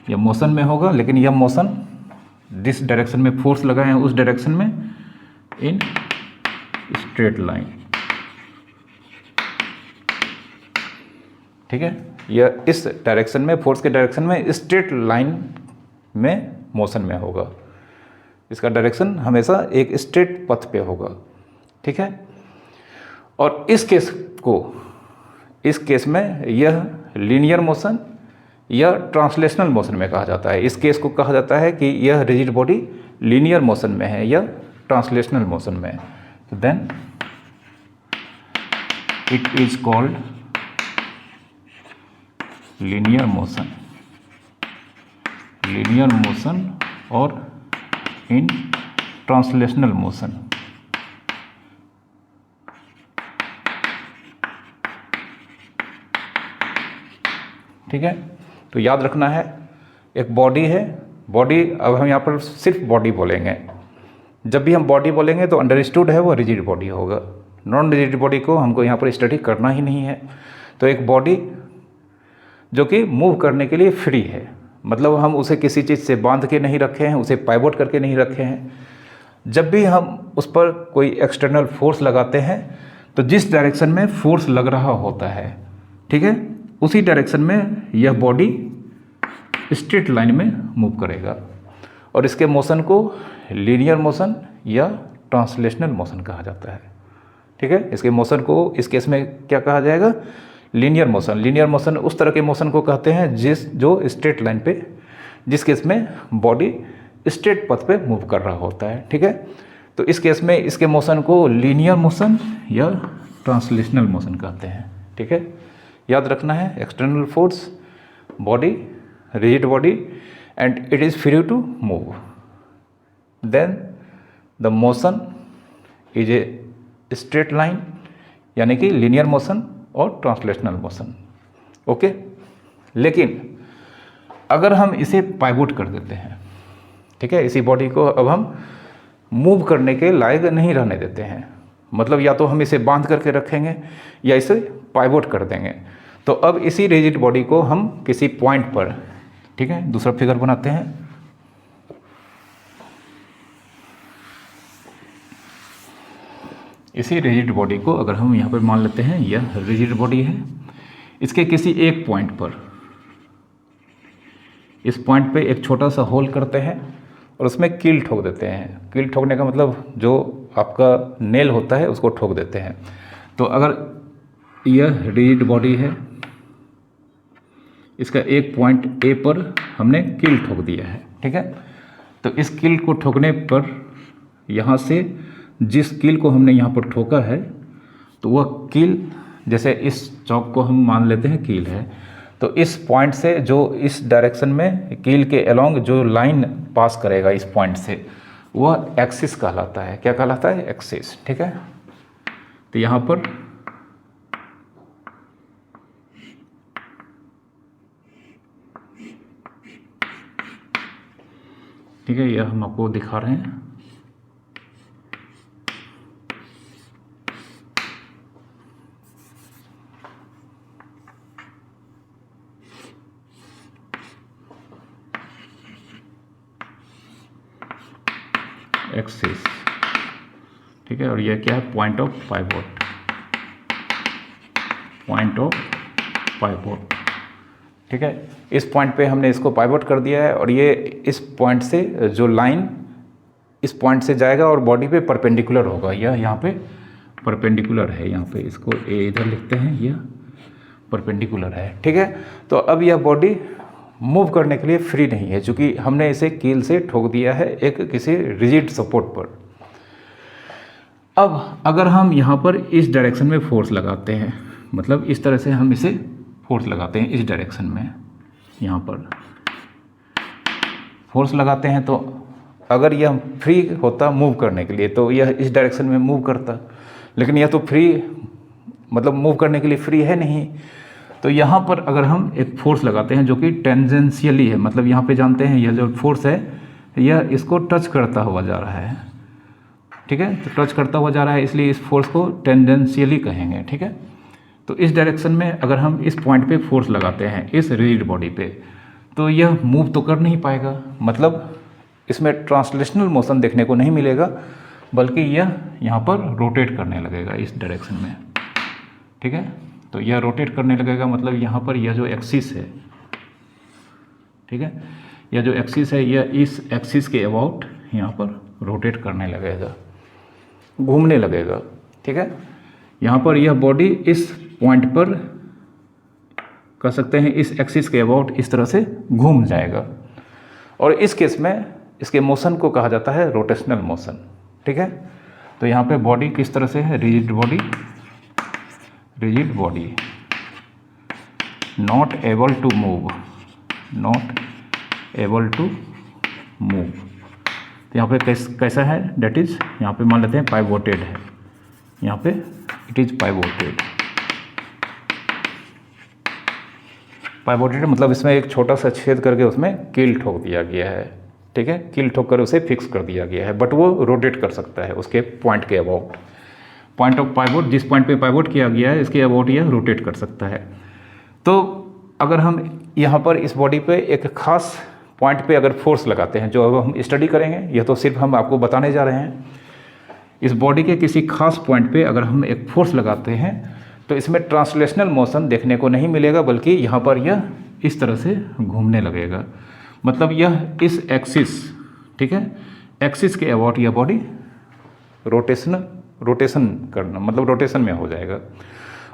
यह मोशन में होगा, लेकिन यह मोशन जिस डायरेक्शन में फोर्स लगाए हैं उस डायरेक्शन में इन स्ट्रेट लाइन, ठीक है। यह इस डायरेक्शन में, फोर्स के डायरेक्शन में स्ट्रेट लाइन में मोशन में होगा। इसका डायरेक्शन हमेशा एक स्ट्रेट पथ पे होगा, ठीक है। और इस केस में यह लीनियर मोशन या ट्रांसलेशनल मोशन में कहा जाता है। इस केस को कहा जाता है कि यह रिजिड बॉडी लीनियर मोशन में है या ट्रांसलेशनल मोशन में है। तो then it is called linear motion और इन ट्रांसलेशनल मोशन। ठीक है, तो याद रखना है, एक बॉडी है, बॉडी, अब हम यहाँ पर सिर्फ बॉडी बोलेंगे। जब भी हम बॉडी बोलेंगे तो अंडरस्टूड है वो रिजिड बॉडी होगा, नॉन रिजिड बॉडी को हमको यहाँ पर स्टडी करना ही नहीं है। तो एक बॉडी जो कि मूव करने के लिए फ्री है, मतलब हम उसे किसी चीज़ से बांध के नहीं रखे हैं, उसे पाइवोट करके नहीं रखे हैं। जब भी हम उस पर कोई एक्सटर्नल फोर्स लगाते हैं तो जिस डायरेक्शन में फोर्स लग रहा होता है, ठीक है, उसी डायरेक्शन में यह बॉडी स्ट्रेट लाइन में मूव करेगा और इसके मोशन को लीनियर मोशन या ट्रांसलेशनल मोशन कहा जाता है। ठीक है, इसके मोशन को इस केस में क्या कहा जाएगा, लीनियर मोशन। लीनियर मोशन उस तरह के मोशन को कहते हैं जो स्ट्रेट लाइन पे, जिस केस में बॉडी स्ट्रेट पथ पे मूव कर रहा होता है। ठीक है, तो इस केस में इसके मोशन को लीनियर मोशन या ट्रांसलेशनल मोशन कहते हैं। ठीक है, याद रखना है, external force, body, rigid body and it is free to move, then the motion is a straight line यानी कि लीनियर मोशन और ट्रांसलेशनल मोशन। ओके, लेकिन अगर हम इसे पाइवोट कर देते हैं, ठीक है, इसी बॉडी को अब हम मूव करने के लायक नहीं रहने देते हैं, मतलब या तो हम इसे बांध करके रखेंगे या इसे पाइवोट कर देंगे, तो अब इसी रिजिड बॉडी को हम किसी पॉइंट पर, ठीक है, दूसरा फिगर बनाते हैं। इसी रिजिड बॉडी को अगर हम यहाँ पर मान लेते हैं यह रिजिड बॉडी है, इसके किसी एक पॉइंट पर, इस पॉइंट पे एक छोटा सा होल करते हैं और उसमें कील ठोक देते हैं। कील ठोकने का मतलब जो आपका नेल होता है उसको ठोक देते हैं। तो अगर यह रिजिड बॉडी है, इसका एक पॉइंट ए पर हमने कील ठोक दिया है, ठीक है। तो इस कील को ठोकने पर यहाँ से जिस कील को हमने यहाँ पर ठोका है तो वह कील, जैसे इस चौक को हम मान लेते हैं कील है, तो इस पॉइंट से जो इस डायरेक्शन में कील के अलोंग जो लाइन पास करेगा इस पॉइंट से, वह एक्सिस कहलाता है। क्या कहलाता है? एक्सिस, ठीक है। तो यहाँ पर ठीक है, यह हम आपको दिखा रहे हैं। एक्सिस, ठीक है। और यह क्या है? Point of pivot, point of pivot, ठीक है। इस पॉइंट पे हमने इसको पाइवोट कर दिया है और ये इस पॉइंट से जो लाइन इस पॉइंट से जाएगा और बॉडी पे परपेंडिकुलर होगा। यह यहाँ पे परपेंडिकुलर है, यहाँ पे इसको ए इधर लिखते हैं, यह परपेंडिकुलर है, ठीक है। तो अब यह बॉडी मूव करने के लिए फ्री नहीं है, क्योंकि हमने इसे कील से ठोक दिया है एक किसी रिजिड सपोर्ट पर। अब अगर हम यहाँ पर इस डायरेक्शन में फोर्स लगाते हैं, मतलब इस तरह से हम इसे फोर्स लगाते हैं इस डायरेक्शन में, यहाँ पर फोर्स लगाते हैं, तो अगर यह फ्री होता मूव करने के लिए तो यह इस डायरेक्शन में मूव करता, लेकिन यह तो फ्री, मतलब मूव करने के लिए फ्री है नहीं। तो यहाँ पर अगर हम एक फोर्स लगाते हैं जो कि टेंजेंशियली है, मतलब यहाँ पे जानते हैं यह जो फोर्स है यह इसको टच करता हुआ जा रहा है, ठीक है। तो टच करता हुआ जा रहा है, इसलिए इस फोर्स को टेंजेंशियली कहेंगे, ठीक है। तो इस डायरेक्शन में अगर हम इस पॉइंट पे फोर्स लगाते हैं इस रिजिड बॉडी पे, तो यह मूव तो कर नहीं पाएगा, मतलब इसमें ट्रांसलेशनल मोशन देखने को नहीं मिलेगा, बल्कि यह यहाँ पर रोटेट करने लगेगा इस डायरेक्शन में, ठीक है। तो यह रोटेट करने लगेगा, मतलब यहाँ पर यह जो एक्सिस है, ठीक है, यह जो एक्सिस है यह इस एक्सिस के अबाउट यहाँ पर रोटेट करने लगेगा, घूमने लगेगा, ठीक है। यहाँ पर यह बॉडी इस पॉइंट पर कह सकते हैं इस एक्सिस के अबाउट इस तरह से घूम जाएगा, और इस केस में इसके मोशन को कहा जाता है रोटेशनल मोशन, ठीक है। तो यहाँ पे बॉडी किस तरह से है? Rigid body, rigid body, not able to move, not able to move. तो यहाँ पे कैसा है? डेट इज, यहाँ पे मान लेते हैं पाइवोटेड है, यहाँ पे इट इज पाइवोटेड। पाइवोटेड मतलब इसमें एक छोटा सा छेद करके उसमें कील ठोक दिया गया है, ठीक है। कील ठोक कर उसे फिक्स कर दिया गया है, बट वो रोटेट कर सकता है उसके पॉइंट के अबाउट। पॉइंट ऑफ पाइवोट, जिस पॉइंट पे पाइवोट किया गया है इसके अबाउट यह रोटेट कर सकता है। तो अगर हम यहाँ पर इस बॉडी पे एक खास पॉइंट पे अगर फोर्स लगाते हैं, जो अब हम स्टडी करेंगे, यह तो सिर्फ हम आपको बताने जा रहे हैं, इस बॉडी के किसी खास पॉइंट पे अगर हम एक फोर्स लगाते हैं तो इसमें ट्रांसलेशनल मोशन देखने को नहीं मिलेगा, बल्कि यहाँ पर यह इस तरह से घूमने लगेगा, मतलब यह इस एक्सिस, ठीक है, एक्सिस के अबाउट यह बॉडी रोटेशन करना, मतलब रोटेशन में हो जाएगा।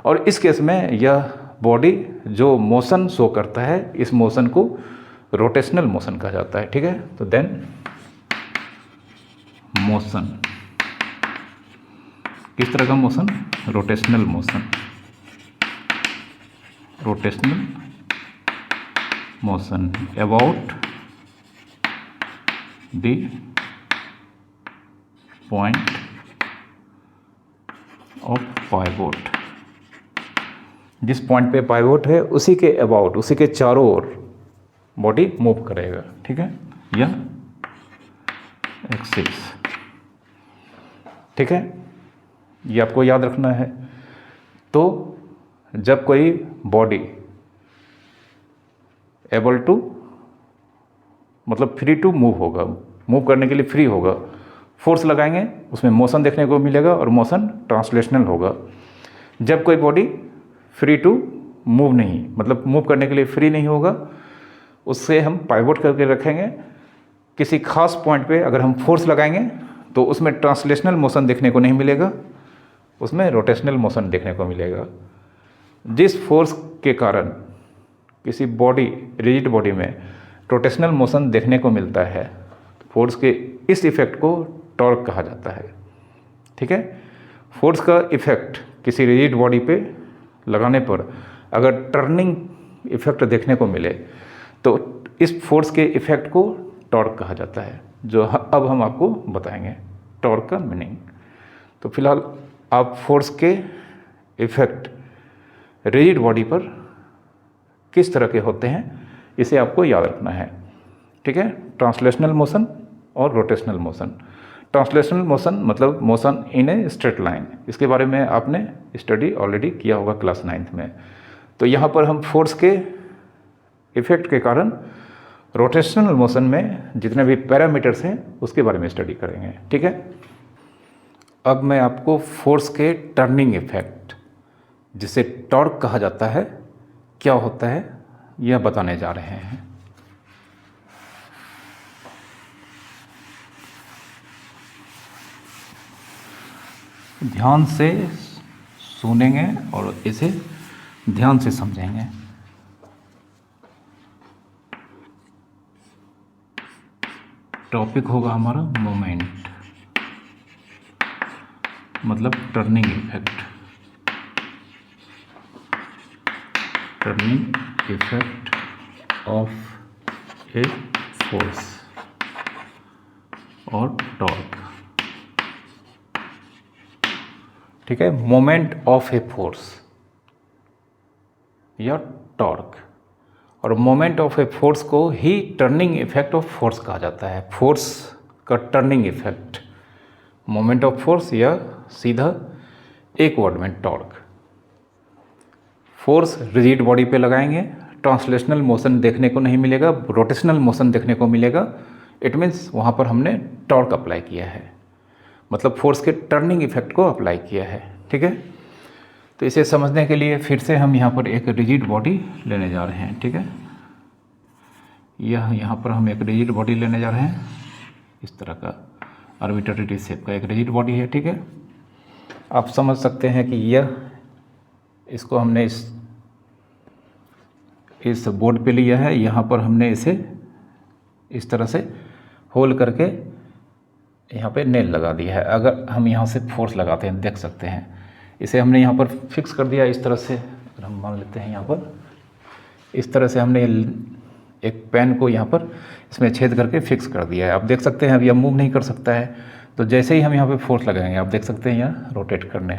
और इस केस में यह बॉडी जो मोशन शो करता है, इस मोशन को रोटेशनल मोशन कहा जाता है, ठीक है। तो देन मोशन, किस तरह का motion? Rotational motion, rotational motion about the point of pivot. जिस पॉइंट पे पाइवोट है उसी के अबाउट, उसी के चारों ओर बॉडी मूव करेगा, ठीक है, यह एक्सिस, ठीक है, ये आपको याद रखना है। तो जब कोई बॉडी एबल टू, मतलब फ्री टू मूव होगा, मूव करने के लिए फ्री होगा, फोर्स लगाएंगे उसमें मोशन देखने को मिलेगा और मोशन ट्रांसलेशनल होगा। जब कोई बॉडी फ्री टू मूव नहीं, मतलब मूव करने के लिए फ्री नहीं होगा, उससे हम पाइवोट करके रखेंगे। किसी खास पॉइंट पे अगर हम फोर्स लगाएंगे तो उसमें ट्रांसलेशनल मोशन देखने को नहीं मिलेगा, उसमें रोटेशनल मोशन देखने को मिलेगा। जिस फोर्स के कारण किसी बॉडी, रिजिड बॉडी में रोटेशनल मोशन देखने को मिलता है, फोर्स के इस इफेक्ट को टॉर्क कहा जाता है। ठीक है, फोर्स का इफेक्ट किसी रिजिड बॉडी पे लगाने पर अगर टर्निंग इफेक्ट देखने को मिले तो इस फोर्स के इफेक्ट को टॉर्क कहा जाता है, जो अब हम आपको बताएंगे टॉर्क का मीनिंग। तो फिलहाल आप फोर्स के इफेक्ट रिजिड बॉडी पर किस तरह के होते हैं इसे आपको याद रखना है। ठीक है, ट्रांसलेशनल मोशन और रोटेशनल मोशन। ट्रांसलेशनल मोशन मतलब motion in A straight line, इसके बारे में आपने स्टडी ऑलरेडी किया होगा क्लास 9th में। तो यहाँ पर हम फोर्स के इफेक्ट के कारण रोटेशनल मोशन में जितने भी पैरामीटर्स हैं उसके बारे में स्टडी करेंगे। ठीक है, अब मैं आपको फोर्स के टर्निंग इफेक्ट, जिसे टॉर्क कहा जाता है, क्या होता है यह बताने जा रहे हैं। ध्यान से सुनेंगे और इसे ध्यान से समझेंगे। टॉपिक होगा हमारा मोमेंट, मतलब turning effect. Turning effect of a force और टॉर्क। ठीक है, मोमेंट ऑफ ए फोर्स या टॉर्क, और मोमेंट ऑफ ए फोर्स को ही टर्निंग इफेक्ट ऑफ फोर्स कहा जाता है। फोर्स का turning effect, moment of force, या सीधा एक वर्ड में टॉर्क। फोर्स रिजिड बॉडी पे लगाएंगे, ट्रांसलेशनल मोशन देखने को नहीं मिलेगा, रोटेशनल मोशन देखने को मिलेगा। इट मीन्स वहाँ पर हमने टॉर्क अप्लाई किया है, मतलब फोर्स के टर्निंग इफेक्ट को अप्लाई किया है। ठीक है, तो इसे समझने के लिए फिर से हम यहाँ पर एक रिजिड बॉडी लेने जा रहे हैं। ठीक है, यहाँ पर हम एक रिजिड बॉडी लेने जा रहे हैं, इस तरह का आर्बिट्ररी शेप का एक रिजिड बॉडी है। ठीक है, आप समझ सकते हैं कि इसको हमने इस बोर्ड पे लिया है, यहाँ पर हमने इसे इस तरह से होल करके यहाँ पे नेल लगा दिया है। अगर हम यहाँ से फोर्स लगाते हैं, देख सकते हैं, इसे हमने यहाँ पर फिक्स कर दिया इस तरह से। अगर हम मान लेते हैं यहाँ पर इस तरह से हमने एक पेन को यहाँ पर इसमें छेद करके फिक्स कर दिया है। आप देख सकते हैं अब यह मूव नहीं कर सकता है। तो जैसे ही हम यहाँ पे फोर्स लगाएंगे, आप देख सकते हैं यह रोटेट करने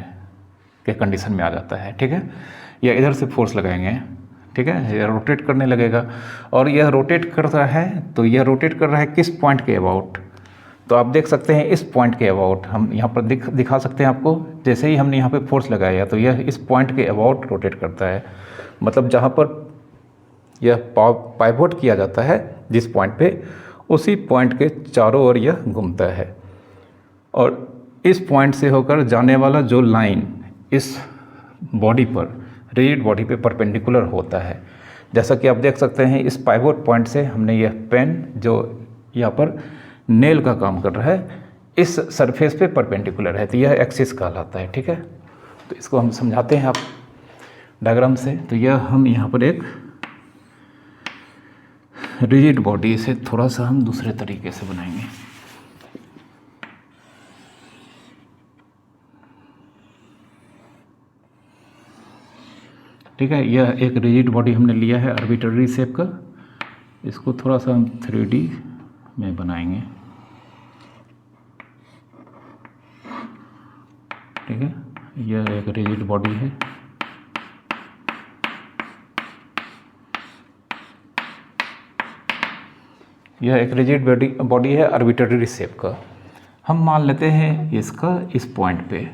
के कंडीशन में आ जाता है। ठीक है, या इधर से फोर्स लगाएंगे, ठीक है, यह रोटेट करने लगेगा। और यह रोटेट कर रहा है, तो यह रोटेट कर रहा है किस पॉइंट के अबाउट, तो आप देख सकते हैं इस पॉइंट के अबाउट। हम यहाँ पर दिखा सकते हैं आपको, जैसे ही हमने यहाँ पे फोर्स लगाया तो यह इस पॉइंट के अबाउट रोटेट करता है। मतलब जहाँ पर यह पाइवोट किया जाता है जिस पॉइंट पे, उसी पॉइंट के चारों ओर यह घूमता है। और इस पॉइंट से होकर जाने वाला जो लाइन इस बॉडी पर, रिजिड बॉडी पे परपेंडिकुलर होता है। जैसा कि आप देख सकते हैं इस पाइवोट पॉइंट से हमने यह पेन जो यहाँ पर नेल का काम कर रहा है, इस सरफेस पे परपेंडिकुलर है, तो यह एक्सिस कहलाता है। ठीक है, तो इसको हम समझाते हैं आप डायग्राम से। तो यह हम यहाँ पर एक रिजिड बॉडी से थोड़ा सा हम दूसरे तरीके से बनाएंगे। ठीक है, यह एक रिजिड बॉडी हमने लिया है आर्बिट्ररी शेप का, इसको थोड़ा सा हम 3D में बनाएंगे। ठीक है, यह एक रिजिड बॉडी है। यह एक रिजिड बॉडी है आर्बिट्ररी शेप का। हम मान लेते हैं इसका इस पॉइंट पे,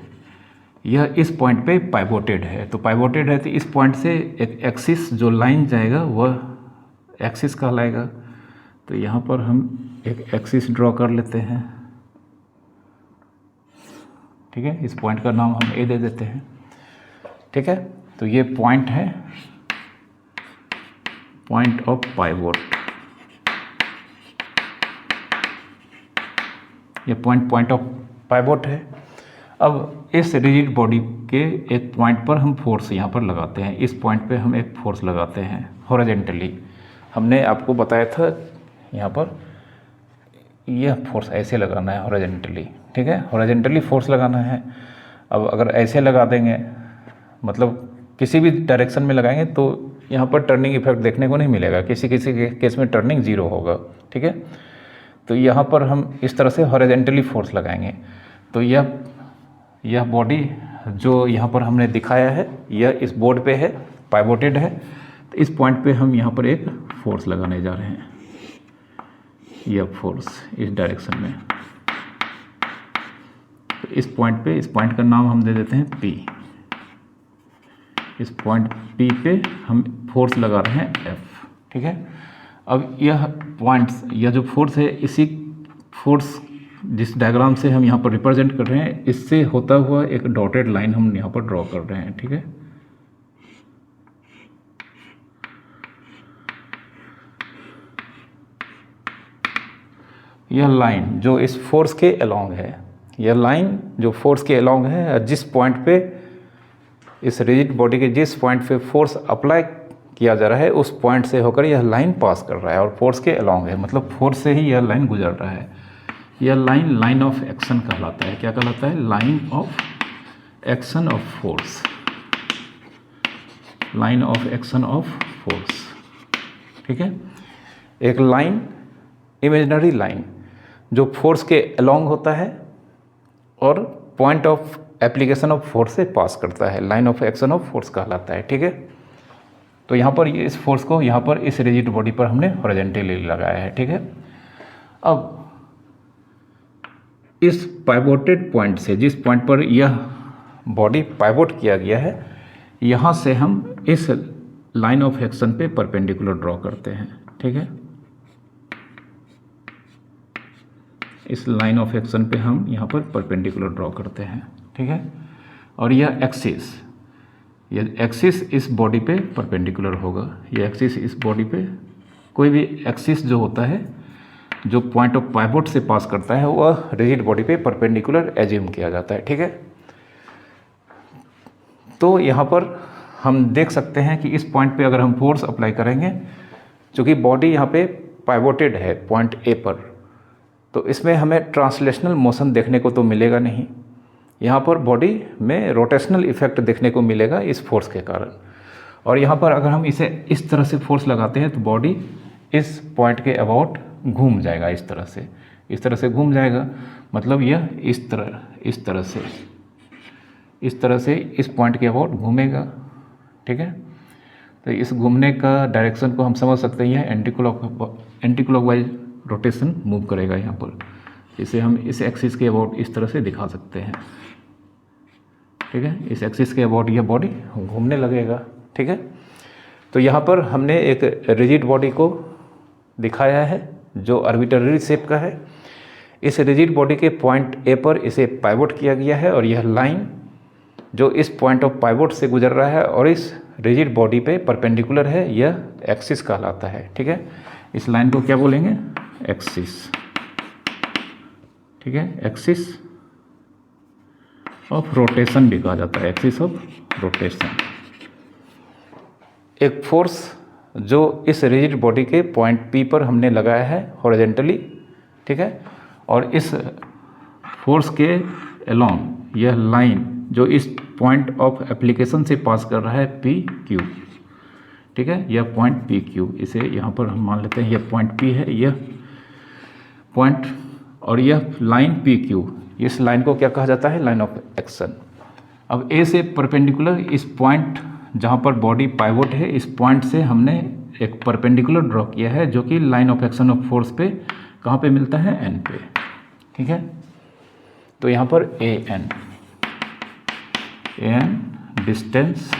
यह इस पॉइंट पे पाइवोटेड है। तो पाइवोटेड है तो इस पॉइंट से एक एक्सिस जो लाइन जाएगा वह एक्सिस कहलाएगा। तो यहाँ पर हम एक एक्सिस ड्रॉ कर लेते हैं। ठीक है, इस पॉइंट का नाम हम ए दे देते हैं। ठीक है, तो ये पॉइंट है, पॉइंट ऑफ पाइवोट। ये पॉइंट ऑफ पाइवोट है। अब इस रिजिड बॉडी के एक पॉइंट पर हम फोर्स यहाँ पर लगाते हैं। इस पॉइंट पे हम एक फोर्स लगाते हैं हॉरिजॉन्टली। हमने आपको बताया था यहाँ पर यह फोर्स ऐसे लगाना है हॉरिजॉन्टली। ठीक है, हॉरिजॉन्टली फोर्स लगाना है। अब अगर ऐसे लगा देंगे, मतलब किसी भी डायरेक्शन में लगाएंगे, तो यहाँ पर टर्निंग इफेक्ट देखने को नहीं मिलेगा। किसी किसी के केस में टर्निंग जीरो होगा। ठीक है, तो यहाँ पर हम इस तरह से हॉरिजॉन्टली फोर्स लगाएंगे। तो यह बॉडी जो यहाँ पर हमने दिखाया है, यह इस बोर्ड पे है, पाइवोटेड है। तो इस पॉइंट पे हम यहाँ पर एक फोर्स लगाने जा रहे हैं। यह फोर्स इस डायरेक्शन में, तो इस पॉइंट पे, इस पॉइंट का नाम हम दे देते हैं P। इस पॉइंट P पे हम फोर्स लगा रहे हैं F। ठीक है, अब यह पॉइंट्स, यह जो फोर्स है, इसी फोर्स जिस डायग्राम से हम यहाँ पर रिप्रेजेंट कर रहे हैं, इससे होता हुआ एक डॉटेड लाइन हम यहाँ पर ड्रॉ कर रहे हैं। ठीक है, यह लाइन जो इस फोर्स के अलोंग है, यह लाइन जो फोर्स के अलोंग है, जिस पॉइंट पे इस रिजिड बॉडी के जिस पॉइंट पे फोर्स अप्लाई किया जा रहा है, उस पॉइंट से होकर यह लाइन पास कर रहा है और फोर्स के अलोंग है, मतलब फोर्स से ही यह लाइन गुजर रहा है। यह लाइन ऑफ एक्शन कहलाता है। क्या कहलाता है? Line of action of force. Line of action of force. ठीक है, एक लाइन, इमेजिनरी लाइन जो फोर्स के अलोंग होता है और point of application of force से पास करता है, line of action of force कहलाता है। ठीक है, तो यहाँ पर इस फोर्स को यहाँ पर इस रिजिड बॉडी पर हमने हॉरिजॉन्टली लगाया है। ठीक है, अब इस पाइवोटेड पॉइंट से, जिस पॉइंट पर यह बॉडी पाइवोट किया गया है, यहाँ से हम इस लाइन ऑफ एक्शन पे परपेंडिकुलर ड्रॉ करते हैं। ठीक है, इस लाइन ऑफ एक्शन पे हम यहाँ पर परपेंडिकुलर ड्रॉ करते हैं। ठीक है, और यह एक्सिस इस बॉडी पे परपेंडिकुलर होगा। यह एक्सिस इस बॉडी पे, कोई भी एक्सिस जो होता है जो पॉइंट ऑफ पाइवोट से पास करता है, वह रिजिड बॉडी पे परपेंडिकुलर एज्यूम किया जाता है। ठीक है, तो यहाँ पर हम देख सकते हैं कि इस पॉइंट पे अगर हम फोर्स अप्लाई करेंगे, चूँकि बॉडी यहाँ पे पाइवोटेड है पॉइंट ए पर, तो इसमें हमें ट्रांसलेशनल मोशन देखने को तो मिलेगा नहीं। यहाँ पर बॉडी में रोटेशनल इफेक्ट देखने को मिलेगा इस फोर्स के कारण। और यहाँ पर अगर हम इसे इस तरह से फोर्स लगाते हैं, तो बॉडी इस पॉइंट के अबाउट घूम जाएगा। इस तरह से घूम जाएगा, मतलब यह इस तरह से इस पॉइंट के अबाउट घूमेगा। ठीक है, तो इस घूमने का डायरेक्शन को हम समझ सकते हैं, एंटी क्लॉकवाइज रोटेशन मूव करेगा यहाँ पर। इसे हम इस एक्सिस के अबाउट इस तरह से दिखा सकते हैं। ठीक है, इस एक्सिस के अबाउट यह बॉडी घूमने लगेगा। ठीक है, तो यहाँ पर हमने एक रिजिड बॉडी को दिखाया है जो आर्बिट्ररी शेप का है। इस रिजिड बॉडी के पॉइंट ए पर इसे पाइवोट किया गया है, और यह लाइन जो इस पॉइंट ऑफ पाइवोट से गुजर रहा है और इस रिजिड बॉडी पे परपेंडिकुलर है, यह एक्सिस कहलाता है। ठीक है, इस लाइन को क्या बोलेंगे? एक्सिस। ठीक है, एक्सिस ऑफ रोटेशन भी कहा जाता है, एक्सिस ऑफ रोटेशन। एक फोर्स जो इस रिजिड बॉडी के पॉइंट पी पर हमने लगाया है हॉरिजॉन्टली। ठीक है, और इस फोर्स के अलोंग यह लाइन जो इस पॉइंट ऑफ एप्लीकेशन से पास कर रहा है पी क्यू। ठीक है, यह पॉइंट पी क्यू, इसे यहाँ पर हम मान लेते हैं यह पॉइंट पी है, यह पॉइंट, और यह लाइन पी क्यू, इस लाइन को क्या कहा जाता है? Line of action. अब ए से परपेंडिकुलर इस पॉइंट जहाँ पर बॉडी पाइवोट है, इस पॉइंट से हमने एक परपेंडिकुलर ड्रॉ किया है, जो कि line of action of force पे कहाँ पे मिलता है? एन पे। ठीक है, तो यहाँ पर an distance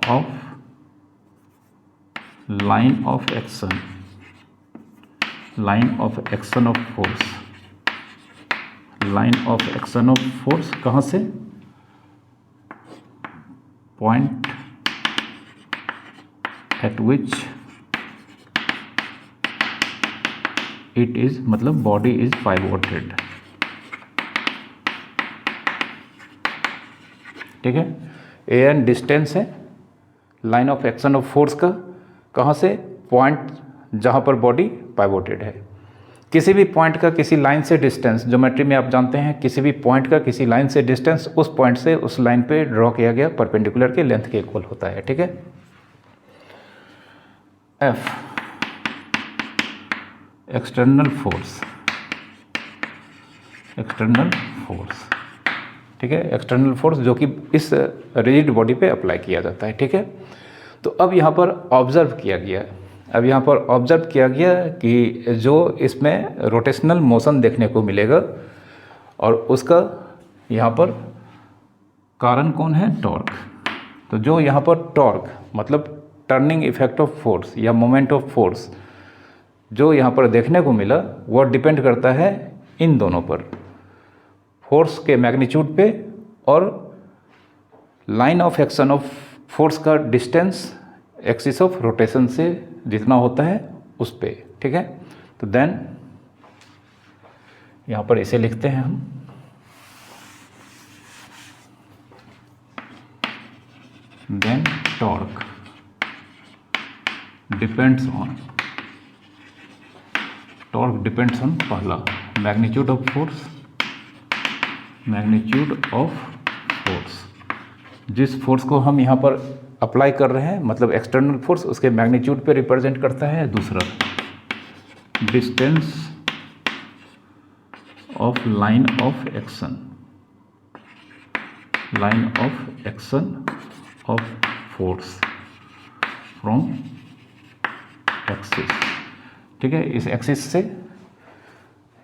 of line of action of force line of action of force कहाँ से, point at which it is, मतलब बॉडी इज पाइवोटेड। ठीक है, ए एन डिस्टेंस है line of action of force का, कहाँ से, पॉइंट जहाँ पर बॉडी पाइवोटेड है। किसी भी पॉइंट का किसी लाइन से डिस्टेंस, ज्योमेट्री में आप जानते हैं किसी भी पॉइंट का किसी लाइन से डिस्टेंस उस पॉइंट से उस लाइन पे ड्रॉ किया गया परपेंडिकुलर के लेंथ के इक्वल होता है। ठीक है, F external force, external force, ठीक है, एक्सटर्नल फोर्स जो कि इस रिजिड बॉडी पे अप्लाई किया जाता है। ठीक है, तो अब यहाँ पर ऑब्जर्व किया गया, अब यहाँ पर ऑब्जर्व किया गया कि जो इसमें रोटेशनल मोशन देखने को मिलेगा और उसका यहाँ पर कारण कौन है, टॉर्क। तो जो यहाँ पर टॉर्क मतलब टर्निंग इफेक्ट ऑफ फोर्स या मोमेंट ऑफ फोर्स जो यहाँ पर देखने को मिला वो डिपेंड करता है इन दोनों पर, फोर्स के मैग्नीट्यूड पे और line of action of force का डिस्टेंस एक्सिस ऑफ रोटेशन से जितना होता है उस पे। ठीक है, तो देन यहाँ पर इसे लिखते हैं हम, then torque depends on, torque depends on पहला magnitude of force, magnitude of force, जिस फोर्स को हम यहाँ पर अप्लाई कर रहे हैं मतलब एक्सटर्नल फोर्स उसके मैग्नीट्यूड पे रिप्रेजेंट करता है। दूसरा distance of line of action, line of action of force from axis. ठीक है, इस एक्सिस से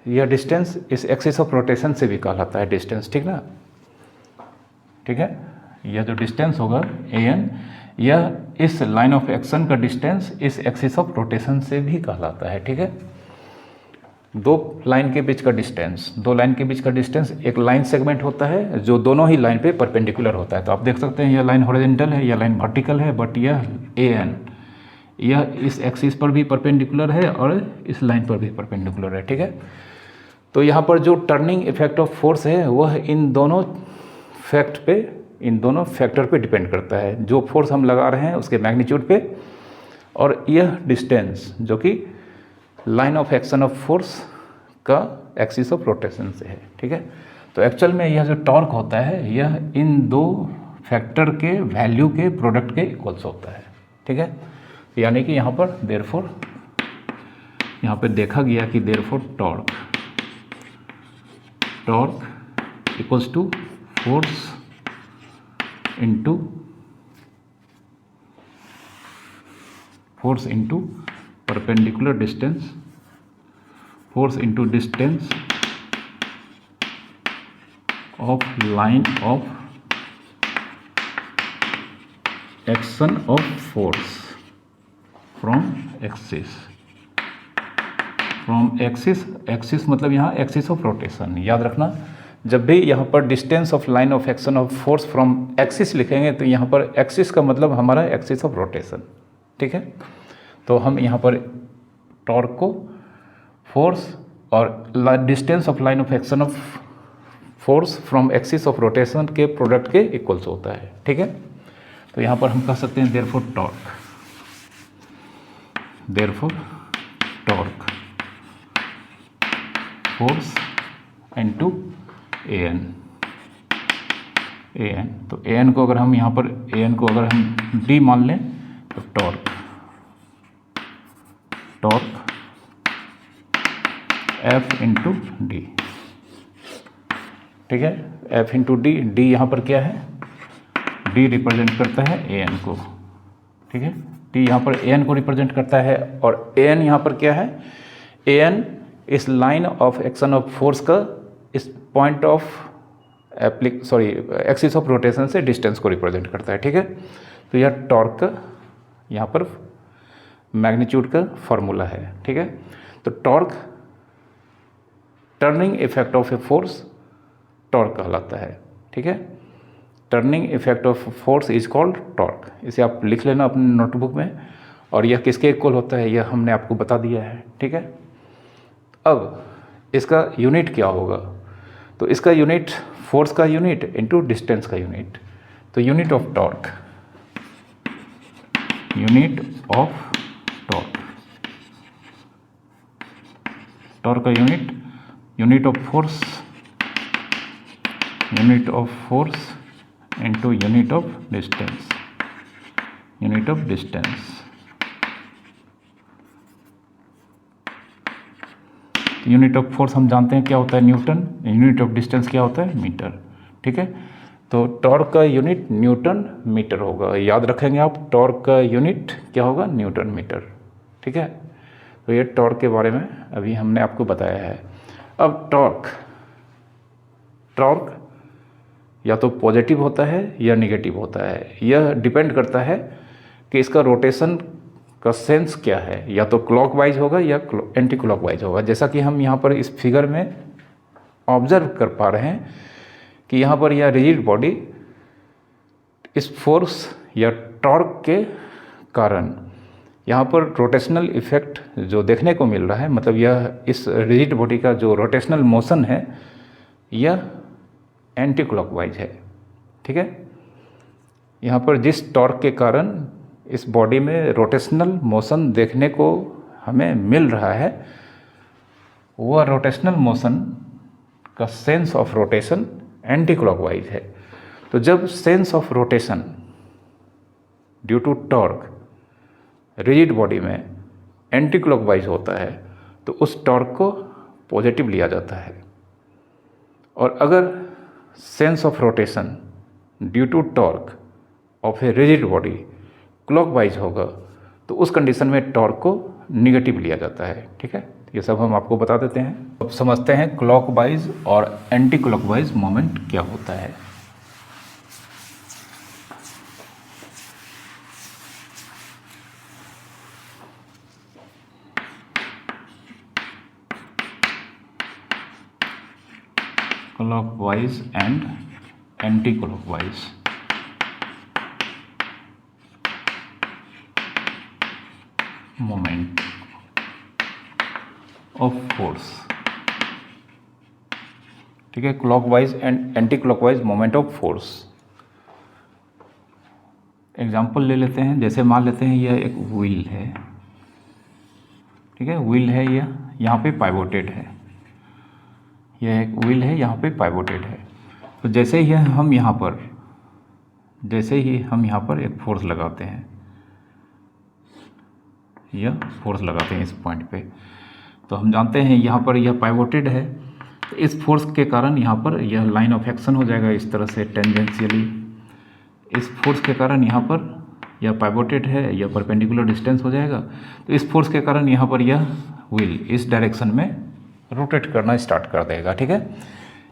यह डिस्टेंस इस एक्सिस ऑफ रोटेशन से भी कहलाता है डिस्टेंस। ठीक ना, ठीक है, यह जो डिस्टेंस होगा ए एन, यह इस लाइन ऑफ एक्शन का डिस्टेंस इस एक्सिस ऑफ रोटेशन से भी कहलाता है। ठीक है, दो लाइन के बीच का डिस्टेंस, दो लाइन के बीच का डिस्टेंस एक लाइन सेगमेंट होता है जो दोनों ही लाइन पे परपेंडिकुलर होता है। तो आप देख सकते हैं यह लाइन हॉरिजॉन्टल है, यह लाइन वर्टिकल है, बट यह ए एन यह इस एक्सिस पर भी परपेंडिकुलर है और इस लाइन पर भी परपेंडिकुलर है। ठीक है, तो यहाँ पर जो टर्निंग इफेक्ट ऑफ फोर्स है वह इन दोनों फैक्ट पे, इन दोनों फैक्टर पे डिपेंड करता है, जो फोर्स हम लगा रहे हैं उसके मैग्नीट्यूड पे और यह डिस्टेंस जो कि line of action of force का एक्सिस ऑफ रोटेशन से है। ठीक है, तो एक्चुअल में यह जो टॉर्क होता है यह इन दो फैक्टर के वैल्यू के प्रोडक्ट के इक्वल्स होता है। ठीक है, यानी कि यहाँ पर देयरफॉर यहाँ पे देखा गया कि therefore torque, torque equals to force into force into perpendicular distance, force into distance of line of action of force from axis, from axis, axis मतलब यहाँ एक्सिस ऑफ रोटेशन। याद रखना जब भी यहाँ पर distance of line of action of force from axis लिखेंगे तो यहाँ पर एक्सिस का मतलब हमारा एक्सिस ऑफ रोटेशन। ठीक है, तो हम यहाँ पर टॉर्क को फोर्स और distance of line of action of force from axis of rotation के प्रोडक्ट के इक्वल्स होता है। ठीक है, तो यहाँ पर हम कह सकते हैं therefore torque, therefore torque force into A N, A N, तो ए एन को अगर हम यहाँ पर ए एन को अगर हम डी मान लें तो torque, torque F into D. ठीक है, एफ इंटू डी, डी यहाँ पर क्या है, डी रिप्रेजेंट करता है ए एन को। ठीक है, डी यहाँ पर ए एन को रिप्रेजेंट करता है और ए एन यहाँ पर क्या है, ए एन इस line of action of force का इस point of axis of rotation से डिस्टेंस को रिप्रेजेंट करता है। ठीक है, तो यह टॉर्क का यहाँ पर मैग्नीट्यूड का फॉर्मूला है। ठीक है, तो torque turning effect of a force torque कहलाता है। ठीक है, turning effect of force is called torque. इसे आप लिख लेना अपने नोटबुक में, और यह किसके इक्वल होता है यह हमने आपको बता दिया है। ठीक है, अब इसका यूनिट क्या होगा, तो इसका यूनिट फोर्स का यूनिट इनटू डिस्टेंस का यूनिट। तो unit of torque, unit of torque, torque का unit, unit of force, unit of force into unit of distance, unit of distance. Unit of force हम जानते हैं क्या होता है, न्यूटन। यूनिट ऑफ डिस्टेंस क्या होता है, मीटर। ठीक है, तो टॉर्क का यूनिट न्यूटन मीटर होगा, याद रखेंगे आप, टॉर्क का यूनिट क्या होगा, न्यूटन मीटर। ठीक है, तो ये टॉर्क के बारे में अभी हमने आपको बताया है। अब टॉर्क, टॉर्क या तो पॉजिटिव होता है या निगेटिव होता है, यह डिपेंड करता है कि इसका रोटेशन का सेंस क्या है, या तो क्लॉकवाइज होगा या एंटी क्लॉकवाइज होगा। जैसा कि हम यहाँ पर इस फिगर में ऑब्जर्व कर पा रहे हैं कि यहाँ पर यह रिजिड बॉडी इस फोर्स या टॉर्क के कारण यहाँ पर रोटेशनल इफेक्ट जो देखने को मिल रहा है, मतलब यह इस रिजिड बॉडी का जो रोटेशनल मोशन है यह एंटी क्लॉकवाइज है। ठीक है, यहाँ पर जिस टॉर्क के कारण इस बॉडी में रोटेशनल मोशन देखने को हमें मिल रहा है, वह रोटेशनल मोशन का sense of rotation anti clockwise है। तो जब sense of rotation due to torque rigid body में एंटी क्लॉकवाइज होता है तो उस टॉर्क को पॉजिटिव लिया जाता है, और अगर sense of rotation due to torque of a rigid body clockwise होगा तो उस कंडीशन में टॉर्क को निगेटिव लिया जाता है। ठीक है, ये सब हम आपको बता देते हैं। अब समझते हैं क्लॉकवाइज और एंटी क्लॉकवाइज मोमेंट क्या होता है। Clockwise and anti clockwise moment of force. ठीक है, clockwise and anti clockwise moment of force. Example ले लेते हैं, जैसे मान लेते हैं यह एक व्हील है। ठीक है, व्हील है, यह यहाँ पे पाइवोटेड है, यह एक व्हील है, यहाँ पे पाइवोटेड है। तो जैसे ही हम यहाँ पर एक फोर्स लगाते हैं, यह फोर्स लगाते हैं इस पॉइंट पे, तो हम जानते हैं यहाँ पर यह पाइवोटेड है, तो इस फोर्स के कारण यहाँ पर यह लाइन ऑफ एक्शन हो जाएगा इस तरह से टेंजेंशियली। इस फोर्स के कारण यहाँ पर यह पाइवोटेड है, यह परपेंडिकुलर डिस्टेंस हो जाएगा, तो इस फोर्स के कारण यहाँ पर यह व्हील इस डायरेक्शन में रोटेट करना स्टार्ट कर देगा। ठीक है,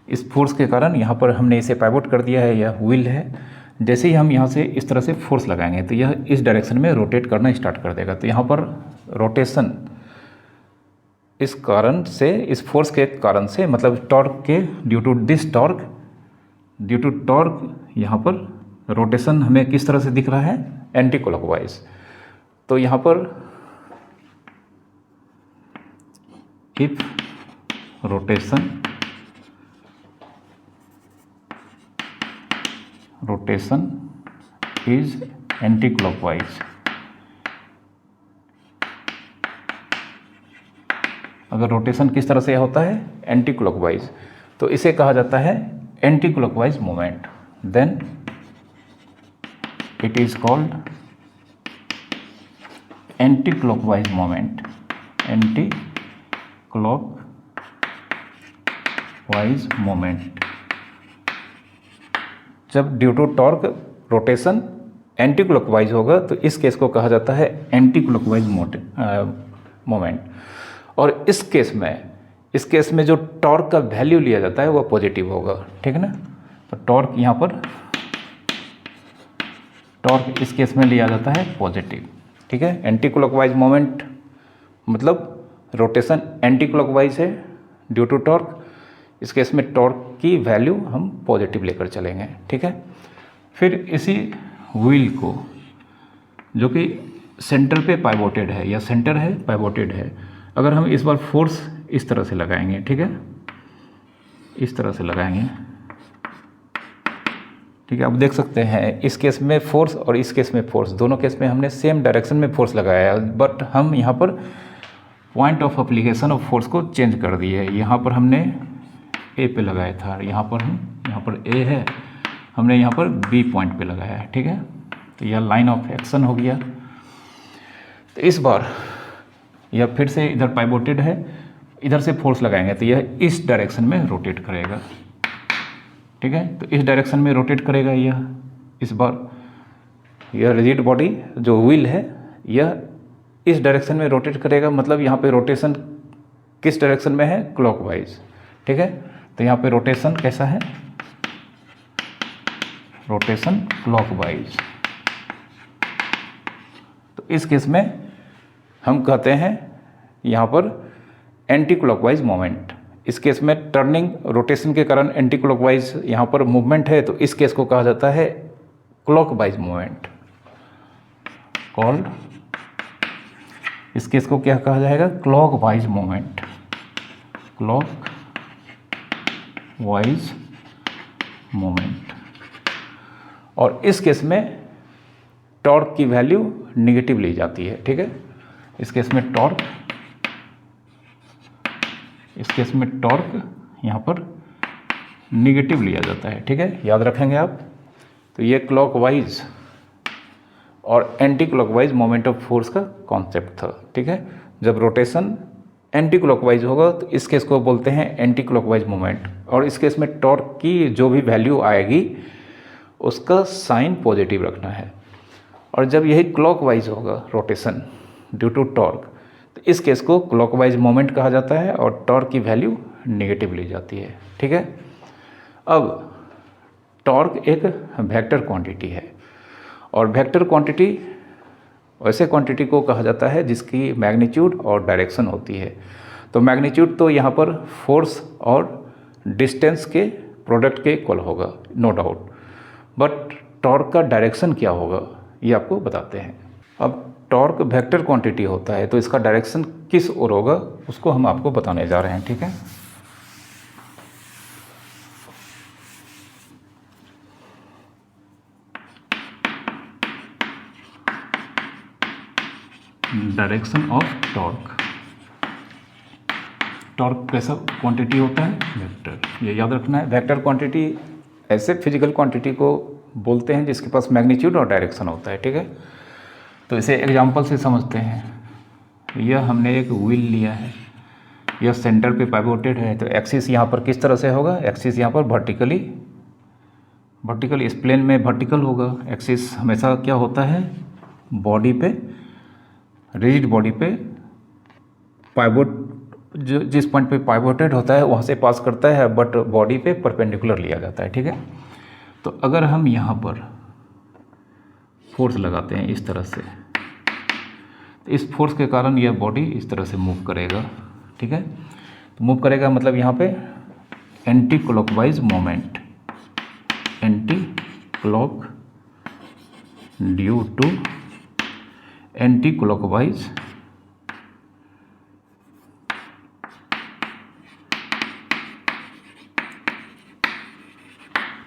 इस फोर्स के कारण यहाँ पर हमने इसे पाइवोट कर दिया है, यह व्हील है। जैसे ही हम यहाँ से इस तरह से फोर्स लगाएंगे तो यह इस डायरेक्शन में रोटेट करना स्टार्ट कर देगा। तो यहाँ पर रोटेशन इस कारण से, इस फोर्स के कारण से, मतलब टॉर्क के due to this torque, due to torque यहाँ पर रोटेशन हमें किस तरह से दिख रहा है, एंटी क्लॉकवाइज। तो यहाँ पर if rotation is anti clockwise, अगर रोटेशन किस तरह से होता है, एंटी क्लॉकवाइज, तो इसे कहा जाता है anti clockwise moment. Then it is called anti clockwise moment, anti clockwise moment. जब due to torque rotation anti clockwise होगा तो इस केस को कहा जाता है एंटी क्लॉकवाइज मोमेंट। और इस केस में जो टॉर्क का वैल्यू लिया जाता है वह पॉजिटिव होगा। ठीक है ना, तो टॉर्क यहाँ पर, टॉर्क इस केस में लिया जाता है पॉजिटिव। ठीक है, एंटी क्लॉकवाइज मोमेंट मतलब रोटेशन एंटी क्लॉकवाइज है ड्यू टू टॉर्क, इस केस में टॉर्क की वैल्यू हम पॉजिटिव लेकर चलेंगे, ठीक है। फिर इसी व्हील को जो कि सेंटर पे पाइवोटेड है या सेंटर है पाइवोटेड है, अगर हम इस बार फोर्स इस तरह से लगाएंगे, ठीक है, इस तरह से लगाएंगे, ठीक है। आप देख सकते हैं इस केस में फोर्स और इस केस में फोर्स, दोनों केस में हमने सेम डायरेक्शन में फोर्स लगाया है, बट हम यहाँ पर point of application of force को चेंज कर दिए। यहाँ पर हमने ए पे लगाया था, यहाँ पर ए है, हमने यहाँ पर बी पॉइंट पे लगाया है, ठीक है। तो यह लाइन ऑफ एक्शन हो गया। तो इस बार यह फिर से इधर पाइवोटेड है, इधर से फोर्स लगाएंगे तो यह इस डायरेक्शन में रोटेट करेगा, ठीक है। तो इस डायरेक्शन में रोटेट करेगा यह। इस बार यह रिजिड बॉडी जो व्हील है यह इस डायरेक्शन में रोटेट करेगा, मतलब यहाँ पे रोटेशन किस डायरेक्शन में है, क्लॉकवाइज, ठीक है। तो यहाँ पे रोटेशन कैसा है, रोटेशन क्लॉकवाइज। तो इस केस में हम कहते हैं यहाँ पर एंटी क्लॉकवाइज मोमेंट। इस केस में टर्निंग रोटेशन के कारण एंटी क्लॉकवाइज यहाँ पर मूवमेंट है, तो इस केस को कहा जाता है क्लॉकवाइज मूवमेंट, कॉल्ड, इस केस को क्या कहा जाएगा, क्लॉकवाइज मूवमेंट, क्लॉकवाइज मूवमेंट। और इस केस में टॉर्क की वैल्यू निगेटिव ली जाती है, ठीक है। इस केस में टॉर्क यहाँ पर निगेटिव लिया जाता है, ठीक है, याद रखेंगे आप। तो ये क्लॉकवाइज और anti clockwise moment of force का कॉन्सेप्ट था, ठीक है। जब रोटेशन एंटी क्लॉकवाइज होगा तो इस केस को बोलते हैं एंटी क्लॉकवाइज मोमेंट, और इस केस में टॉर्क की जो भी वैल्यू आएगी उसका साइन पॉजिटिव रखना है। और जब यही क्लॉकवाइज होगा रोटेशन ड्यू टू टॉर्क, तो इस केस को क्लॉकवाइज मोमेंट कहा जाता है और टॉर्क की वैल्यू नेगेटिव ली जाती है, ठीक है। अब टॉर्क एक वेक्टर क्वांटिटी है, और वेक्टर क्वांटिटी वैसे क्वांटिटी को कहा जाता है जिसकी मैग्नीट्यूड और डायरेक्शन होती है। तो मैग्नीट्यूड तो यहाँ पर फोर्स और डिस्टेंस के प्रोडक्ट के इक्वल होगा, नो डाउट, बट टॉर्क का डायरेक्शन क्या होगा ये आपको बताते हैं। अब टॉर्क वेक्टर क्वांटिटी होता है, तो इसका डायरेक्शन किस ओर होगा उसको हम आपको बताने जा रहे हैं, ठीक है। डायरेक्शन ऑफ टॉर्क, टॉर्क कैसा क्वांटिटी होता है, वेक्टर, ये याद रखना है। वेक्टर क्वांटिटी ऐसे फिजिकल क्वांटिटी को बोलते हैं जिसके पास मैग्नीट्यूड और डायरेक्शन होता है, ठीक है। तो इसे एग्जांपल से समझते हैं। यह हमने एक व्हील लिया है, यह सेंटर पे पाइवोटेड है, तो एक्सिस यहाँ पर किस तरह से होगा, एक्सिस यहाँ पर वर्टिकली इस प्लेन में वर्टिकल होगा। एक्सिस हमेशा क्या होता है, बॉडी पे, रिजिड बॉडी पे पाइवोट जो जिस पॉइंट पे पाइवोटेड होता है वहाँ से पास करता है, बट बॉडी पे परपेंडिकुलर लिया जाता है, ठीक है। तो अगर हम यहाँ पर फोर्स लगाते हैं इस तरह से, तो इस फोर्स के कारण यह बॉडी इस तरह से मूव करेगा, ठीक है। तो मूव करेगा मतलब यहाँ पे anti clockwise moment, anti clock due to anti clockwise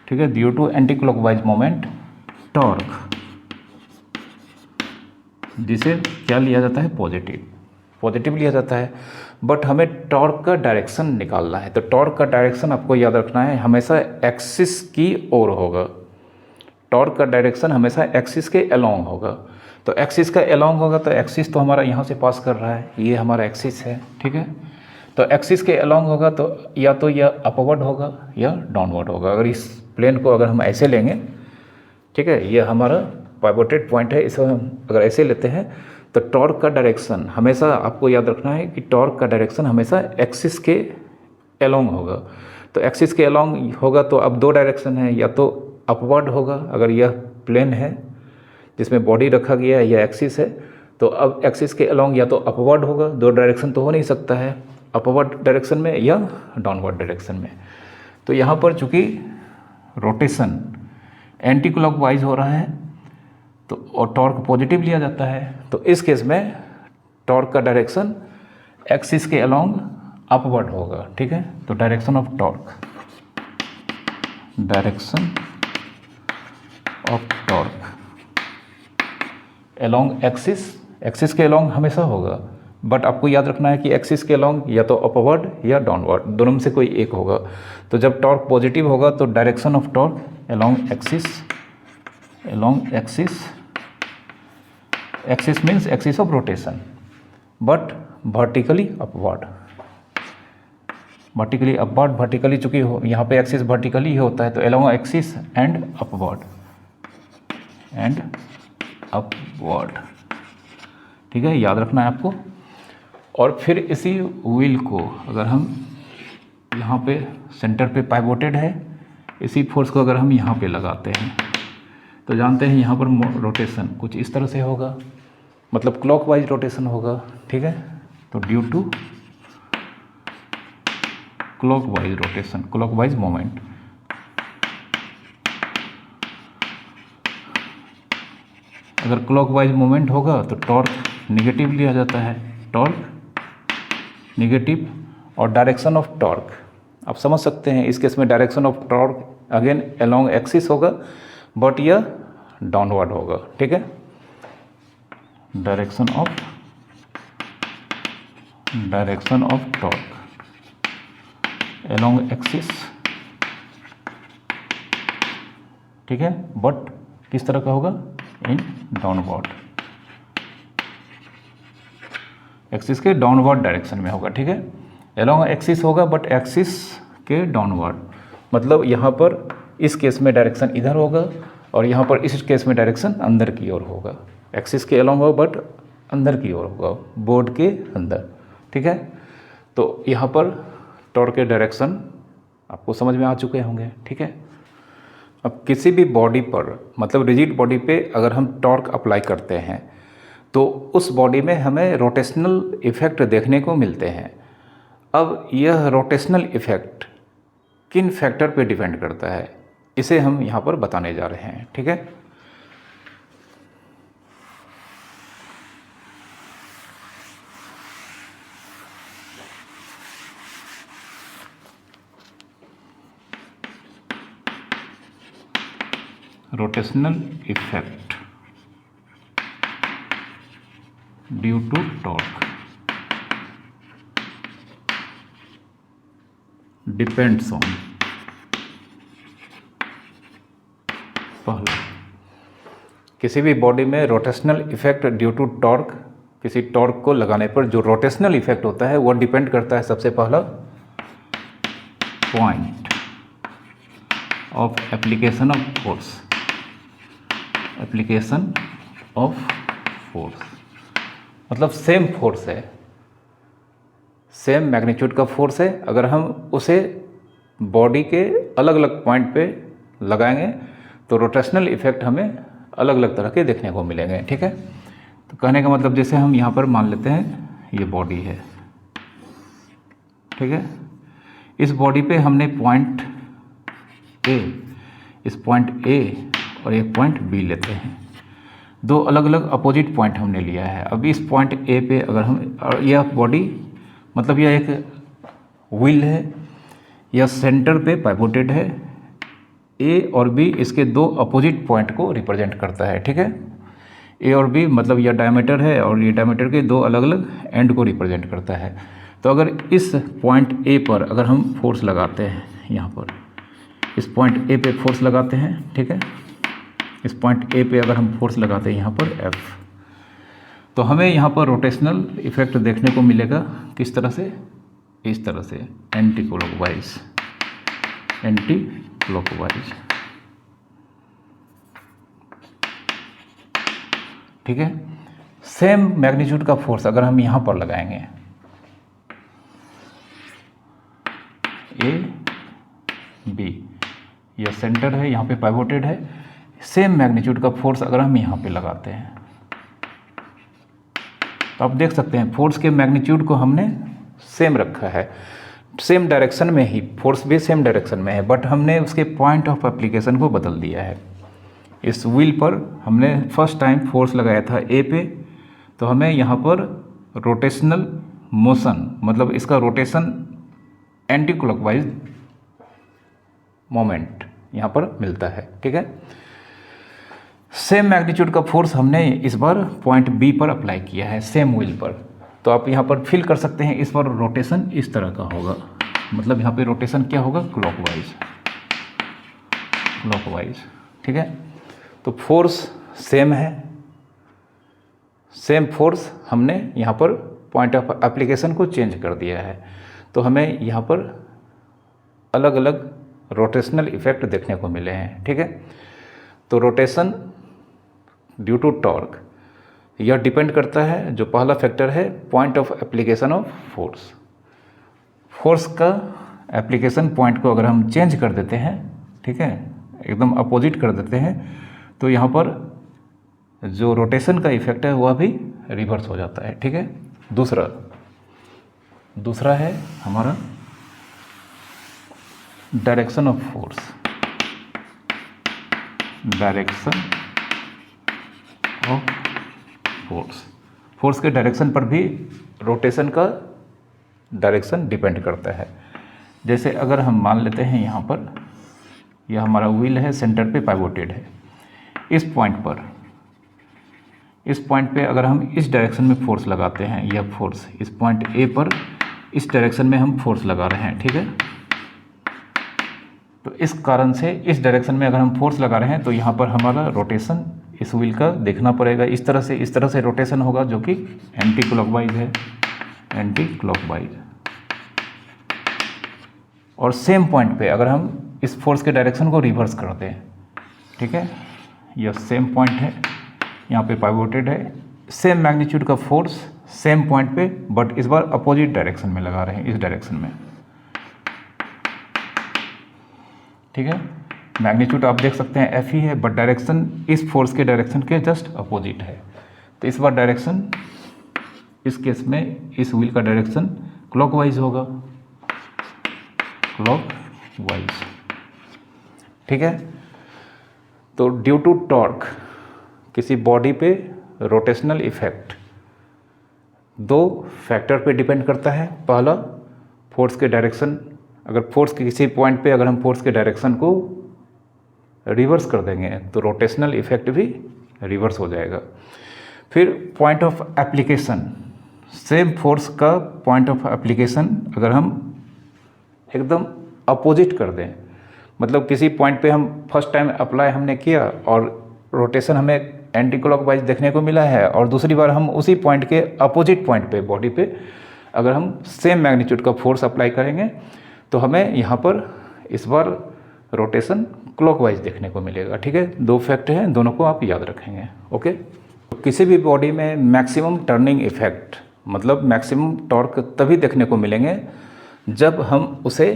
ठीक है, due to anti clockwise moment torque, जिसे क्या लिया जाता है, पॉजिटिव लिया जाता है। बट हमें टॉर्क का डायरेक्शन निकालना है, तो टॉर्क का डायरेक्शन आपको याद रखना है हमेशा एक्सिस की ओर होगा। टॉर्क का डायरेक्शन हमेशा एक्सिस के अलोंग होगा। तो एक्सिस का अलोंग होगा तो एक्सिस तो हमारा यहाँ से पास कर रहा है, ये हमारा एक्सिस है, ठीक है। तो एक्सिस के अलोंग होगा तो यह अपवर्ड होगा या डाउनवर्ड होगा। अगर इस प्लेन को अगर हम ऐसे लेंगे, ठीक है, ये हमारा पाइवोटेड पॉइंट है, इसे हम अगर ऐसे लेते हैं तो टॉर्क का डायरेक्शन हमेशा आपको याद रखना है कि टॉर्क का डायरेक्शन हमेशा एक्सिस के अलोंग होगा। तो एक्सिस के अलोंग होगा तो अब दो डायरेक्शन है, या तो अपवर्ड होगा अगर यह प्लेन है जिसमें बॉडी रखा गया है, यह एक्सिस है, तो अब एक्सिस के अलोंग या तो अपवर्ड होगा, दो डायरेक्शन तो हो नहीं सकता है, अपवर्ड डायरेक्शन में या डाउनवर्ड डायरेक्शन में। तो यहाँ पर चूँकि रोटेशन एंटी क्लॉकवाइज हो रहा है तो और टॉर्क पॉजिटिव लिया जाता है, तो इस केस में टॉर्क का डायरेक्शन एक्सिस के अलोंग अपवर्ड होगा। ठीक है, तो direction of torque, direction of torque along axis, axis के अलोंग हमेशा होगा, बट आपको याद रखना है कि एक्सिस के अलोंग या तो अपवर्ड या डाउनवर्ड, दोनों में से कोई एक होगा। तो जब टॉर्क पॉजिटिव होगा तो direction of torque along axis, along axis, axis means axis of rotation, but vertically upward, vertically upward, vertically चूँकि यहाँ पे एक्सिस वर्टिकली ही होता है तो along axis and upward, and upward. ठीक है, याद रखना है आपको। और फिर इसी व्हील को अगर हम यहाँ पे सेंटर पे पाइवोटेड है, इसी फोर्स को अगर हम यहाँ पे लगाते हैं तो जानते हैं यहाँ पर रोटेशन कुछ इस तरह से होगा, मतलब क्लॉकवाइज रोटेशन होगा। ठीक है, तो due to clockwise rotation, clockwise moment, अगर क्लॉकवाइज मोमेंट होगा तो टॉर्क निगेटिव लिया जाता है, टॉर्क निगेटिव। और डायरेक्शन ऑफ टॉर्क आप समझ सकते हैं, इस केस में direction of torque again along axis होगा, बट यह डाउनवर्ड होगा। ठीक है, direction of torque along axis. ठीक है, बट किस तरह का होगा, इन डाउनवर्ड, एक्सिस के डाउनवर्ड डायरेक्शन में होगा। ठीक है, अलोंग एक्सिस होगा बट एक्सिस के डाउनवर्ड, मतलब यहाँ पर इस केस में डायरेक्शन इधर होगा और यहाँ पर इस केस में डायरेक्शन अंदर की ओर होगा। एक्सिस के अलोंग होगा बट अंदर की ओर होगा, बोर्ड के अंदर। ठीक है, तो यहाँ पर टॉर्क के डायरेक्शन आपको समझ में आ चुके होंगे। ठीक है, अब किसी भी बॉडी पर, मतलब रिजिड बॉडी पे अगर हम टॉर्क अप्लाई करते हैं तो उस बॉडी में हमें रोटेशनल इफ़ेक्ट देखने को मिलते हैं। अब यह रोटेशनल इफ़ेक्ट किन फैक्टर पे डिपेंड करता है, इसे हम यहाँ पर बताने जा रहे हैं। ठीक है, rotational effect due to torque depends on, पहला किसी भी बॉडी में rotational effect due to torque, किसी टॉर्क को लगाने पर जो रोटेशनल इफेक्ट होता है वो डिपेंड करता है सबसे पहला point of application of force, application of force, मतलब सेम फोर्स है, सेम मैग्नीट्यूड का फोर्स है, अगर हम उसे बॉडी के अलग अलग पॉइंट पे लगाएंगे तो रोटेशनल इफेक्ट हमें अलग अलग तरह के देखने को मिलेंगे। ठीक है, तो कहने का मतलब जैसे हम यहाँ पर मान लेते हैं ये बॉडी है। ठीक है, इस बॉडी पे हमने पॉइंट ए, इस पॉइंट ए और एक पॉइंट बी लेते हैं, दो अलग अलग अपोजिट पॉइंट हमने लिया है। अब इस पॉइंट ए पे अगर हम, और यह बॉडी मतलब यह एक व्हील है, यह सेंटर पे पाइवोटेड है, ए और बी इसके दो अपोजिट पॉइंट को रिप्रेजेंट करता है। ठीक है, ए और बी मतलब यह डायमीटर है और ये डायमीटर के दो अलग अलग एंड को रिप्रेजेंट करता है। तो अगर इस पॉइंट ए पर अगर हम फोर्स लगाते हैं, यहाँ पर इस पॉइंट ए पे फोर्स लगाते हैं, ठीक है, इस पॉइंट ए पे अगर हम फोर्स लगाते हैं यहाँ पर F, तो हमें यहाँ पर रोटेशनल इफेक्ट देखने को मिलेगा किस तरह से, इस तरह से एंटी क्लॉकवाइज, एंटी क्लॉकवाइज। ठीक है, सेम मैग्नीट्यूड का फोर्स अगर हम यहाँ पर लगाएंगे, ए बी, यह सेंटर है, यहाँ पे पाइवोटेड है, सेम मैग्नीट्यूड का फोर्स अगर हम यहाँ पे लगाते हैं तो आप देख सकते हैं फोर्स के मैग्नीट्यूड को हमने सेम रखा है, सेम डायरेक्शन में ही, फोर्स भी सेम डायरेक्शन में है, बट हमने उसके पॉइंट ऑफ एप्लीकेशन को बदल दिया है। इस व्हील पर हमने फर्स्ट टाइम फोर्स लगाया था ए पे, तो हमें यहाँ पर रोटेशनल मोशन, मतलब इसका रोटेशन एंटी क्लॉकवाइज मोमेंट यहाँ पर मिलता है। ठीक है, सेम मैग्नीट्यूड का फोर्स हमने इस बार पॉइंट बी पर अप्लाई किया है, सेम व्हील पर। तो आप यहाँ पर फील कर सकते हैं, इस बार रोटेशन इस तरह का होगा, मतलब यहाँ पे रोटेशन क्या होगा, क्लॉकवाइज, क्लॉकवाइज। ठीक है, तो फोर्स सेम है, सेम फोर्स हमने यहाँ पर पॉइंट ऑफ एप्लीकेशन को चेंज कर दिया है, तो हमें यहाँ पर अलग अलग रोटेशनल इफेक्ट देखने को मिले हैं। ठीक है, तो रोटेशन ड्यू टू टॉर्क, यह डिपेंड करता है, जो पहला फैक्टर है point of application of force. Force का एप्लीकेशन पॉइंट को अगर हम चेंज कर देते हैं, ठीक है, एकदम अपोजिट कर देते हैं, तो यहाँ पर जो रोटेशन का इफेक्ट है वह भी रिवर्स हो जाता है। ठीक है, दूसरा है हमारा direction of force, direction of force. Force के डायरेक्शन पर भी रोटेशन का डायरेक्शन डिपेंड करता है। जैसे अगर हम मान लेते हैं यहाँ पर यह हमारा व्हील है, सेंटर पे पाइवोटेड है, इस पॉइंट पे अगर हम इस डायरेक्शन में फोर्स लगाते हैं, यह फोर्स इस पॉइंट ए पर इस डायरेक्शन में हम फोर्स लगा रहे हैं। ठीक है, तो इस कारण से इस डायरेक्शन में अगर हम फोर्स लगा रहे हैं तो यहाँ पर हमारा रोटेशन इस व्हील का देखना पड़ेगा, इस तरह से रोटेशन होगा, जो कि एंटी क्लॉकवाइज है, एंटी क्लॉकवाइज। और सेम पॉइंट पे अगर हम इस फोर्स के डायरेक्शन को रिवर्स कर दें, ठीक है, यह सेम पॉइंट है, यहाँ पे पाइवोटेड है, सेम मैग्नीट्यूड का फोर्स सेम पॉइंट पे, बट इस बार अपोजिट डायरेक्शन में लगा रहे हैं, इस डायरेक्शन में। ठीक है, मैग्नीट्यूड आप देख सकते हैं एफ ही है, बट डायरेक्शन इस फोर्स के डायरेक्शन के जस्ट अपोजिट है। तो इस बार डायरेक्शन, इस केस में इस व्हील का डायरेक्शन क्लॉकवाइज होगा, क्लॉकवाइज। ठीक है, तो ड्यू टू टॉर्क किसी बॉडी पे रोटेशनल इफेक्ट दो फैक्टर पे डिपेंड करता है। पहला फोर्स के डायरेक्शन, अगर फोर्स के किसी पॉइंट पे अगर हम फोर्स के डायरेक्शन को रिवर्स कर देंगे तो रोटेशनल इफेक्ट भी रिवर्स हो जाएगा। फिर point of application, same force का पॉइंट ऑफ एप्लीकेशन अगर हम एकदम अपोजिट कर दें, मतलब किसी पॉइंट पे हम फर्स्ट टाइम अप्लाई हमने किया और रोटेशन हमें एंटी क्लॉकवाइज देखने को मिला है, और दूसरी बार हम उसी पॉइंट के अपोजिट पॉइंट पे बॉडी पे अगर हम सेम मैग्नीट्यूड का फोर्स अप्लाई करेंगे तो हमें यहाँ पर इस बार रोटेशन क्लॉकवाइज देखने को मिलेगा। ठीक है, दो फैक्ट हैं, दोनों को आप याद रखेंगे। ओके, तो किसी भी बॉडी में मैक्सिमम टर्निंग इफेक्ट, मतलब मैक्सिमम टॉर्क तभी देखने को मिलेंगे जब हम उसे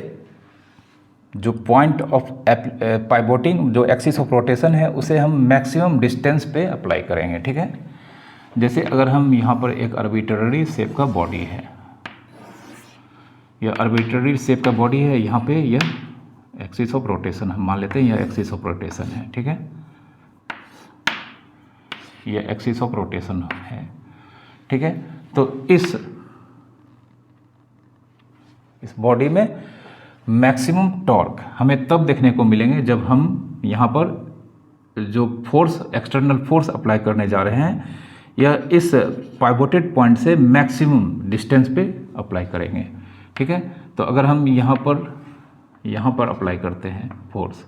जो पॉइंट ऑफ पाइवोटिंग, जो एक्सिस ऑफ रोटेशन है, उसे हम मैक्सिमम डिस्टेंस पे अप्लाई करेंगे। ठीक है, जैसे अगर हम यहाँ पर एक आर्बिट्ररी शेप का बॉडी है, यह आर्बिट्ररी शेप का बॉडी है, यहाँ पे यह एक्सिस ऑफ रोटेशन हम मान लेते हैं, यह एक्सिस ऑफ रोटेशन है। ठीक है, यह एक्सिस ऑफ रोटेशन है। ठीक है, तो इस बॉडी में मैक्सिमम टॉर्क हमें तब देखने को मिलेंगे जब हम यहाँ पर जो फोर्स, एक्सटर्नल फोर्स अप्लाई करने जा रहे हैं, या इस पाइवोटेड पॉइंट से मैक्सिमम डिस्टेंस पे अप्लाई करेंगे। ठीक है, तो अगर हम यहाँ पर अप्लाई करते हैं फोर्स,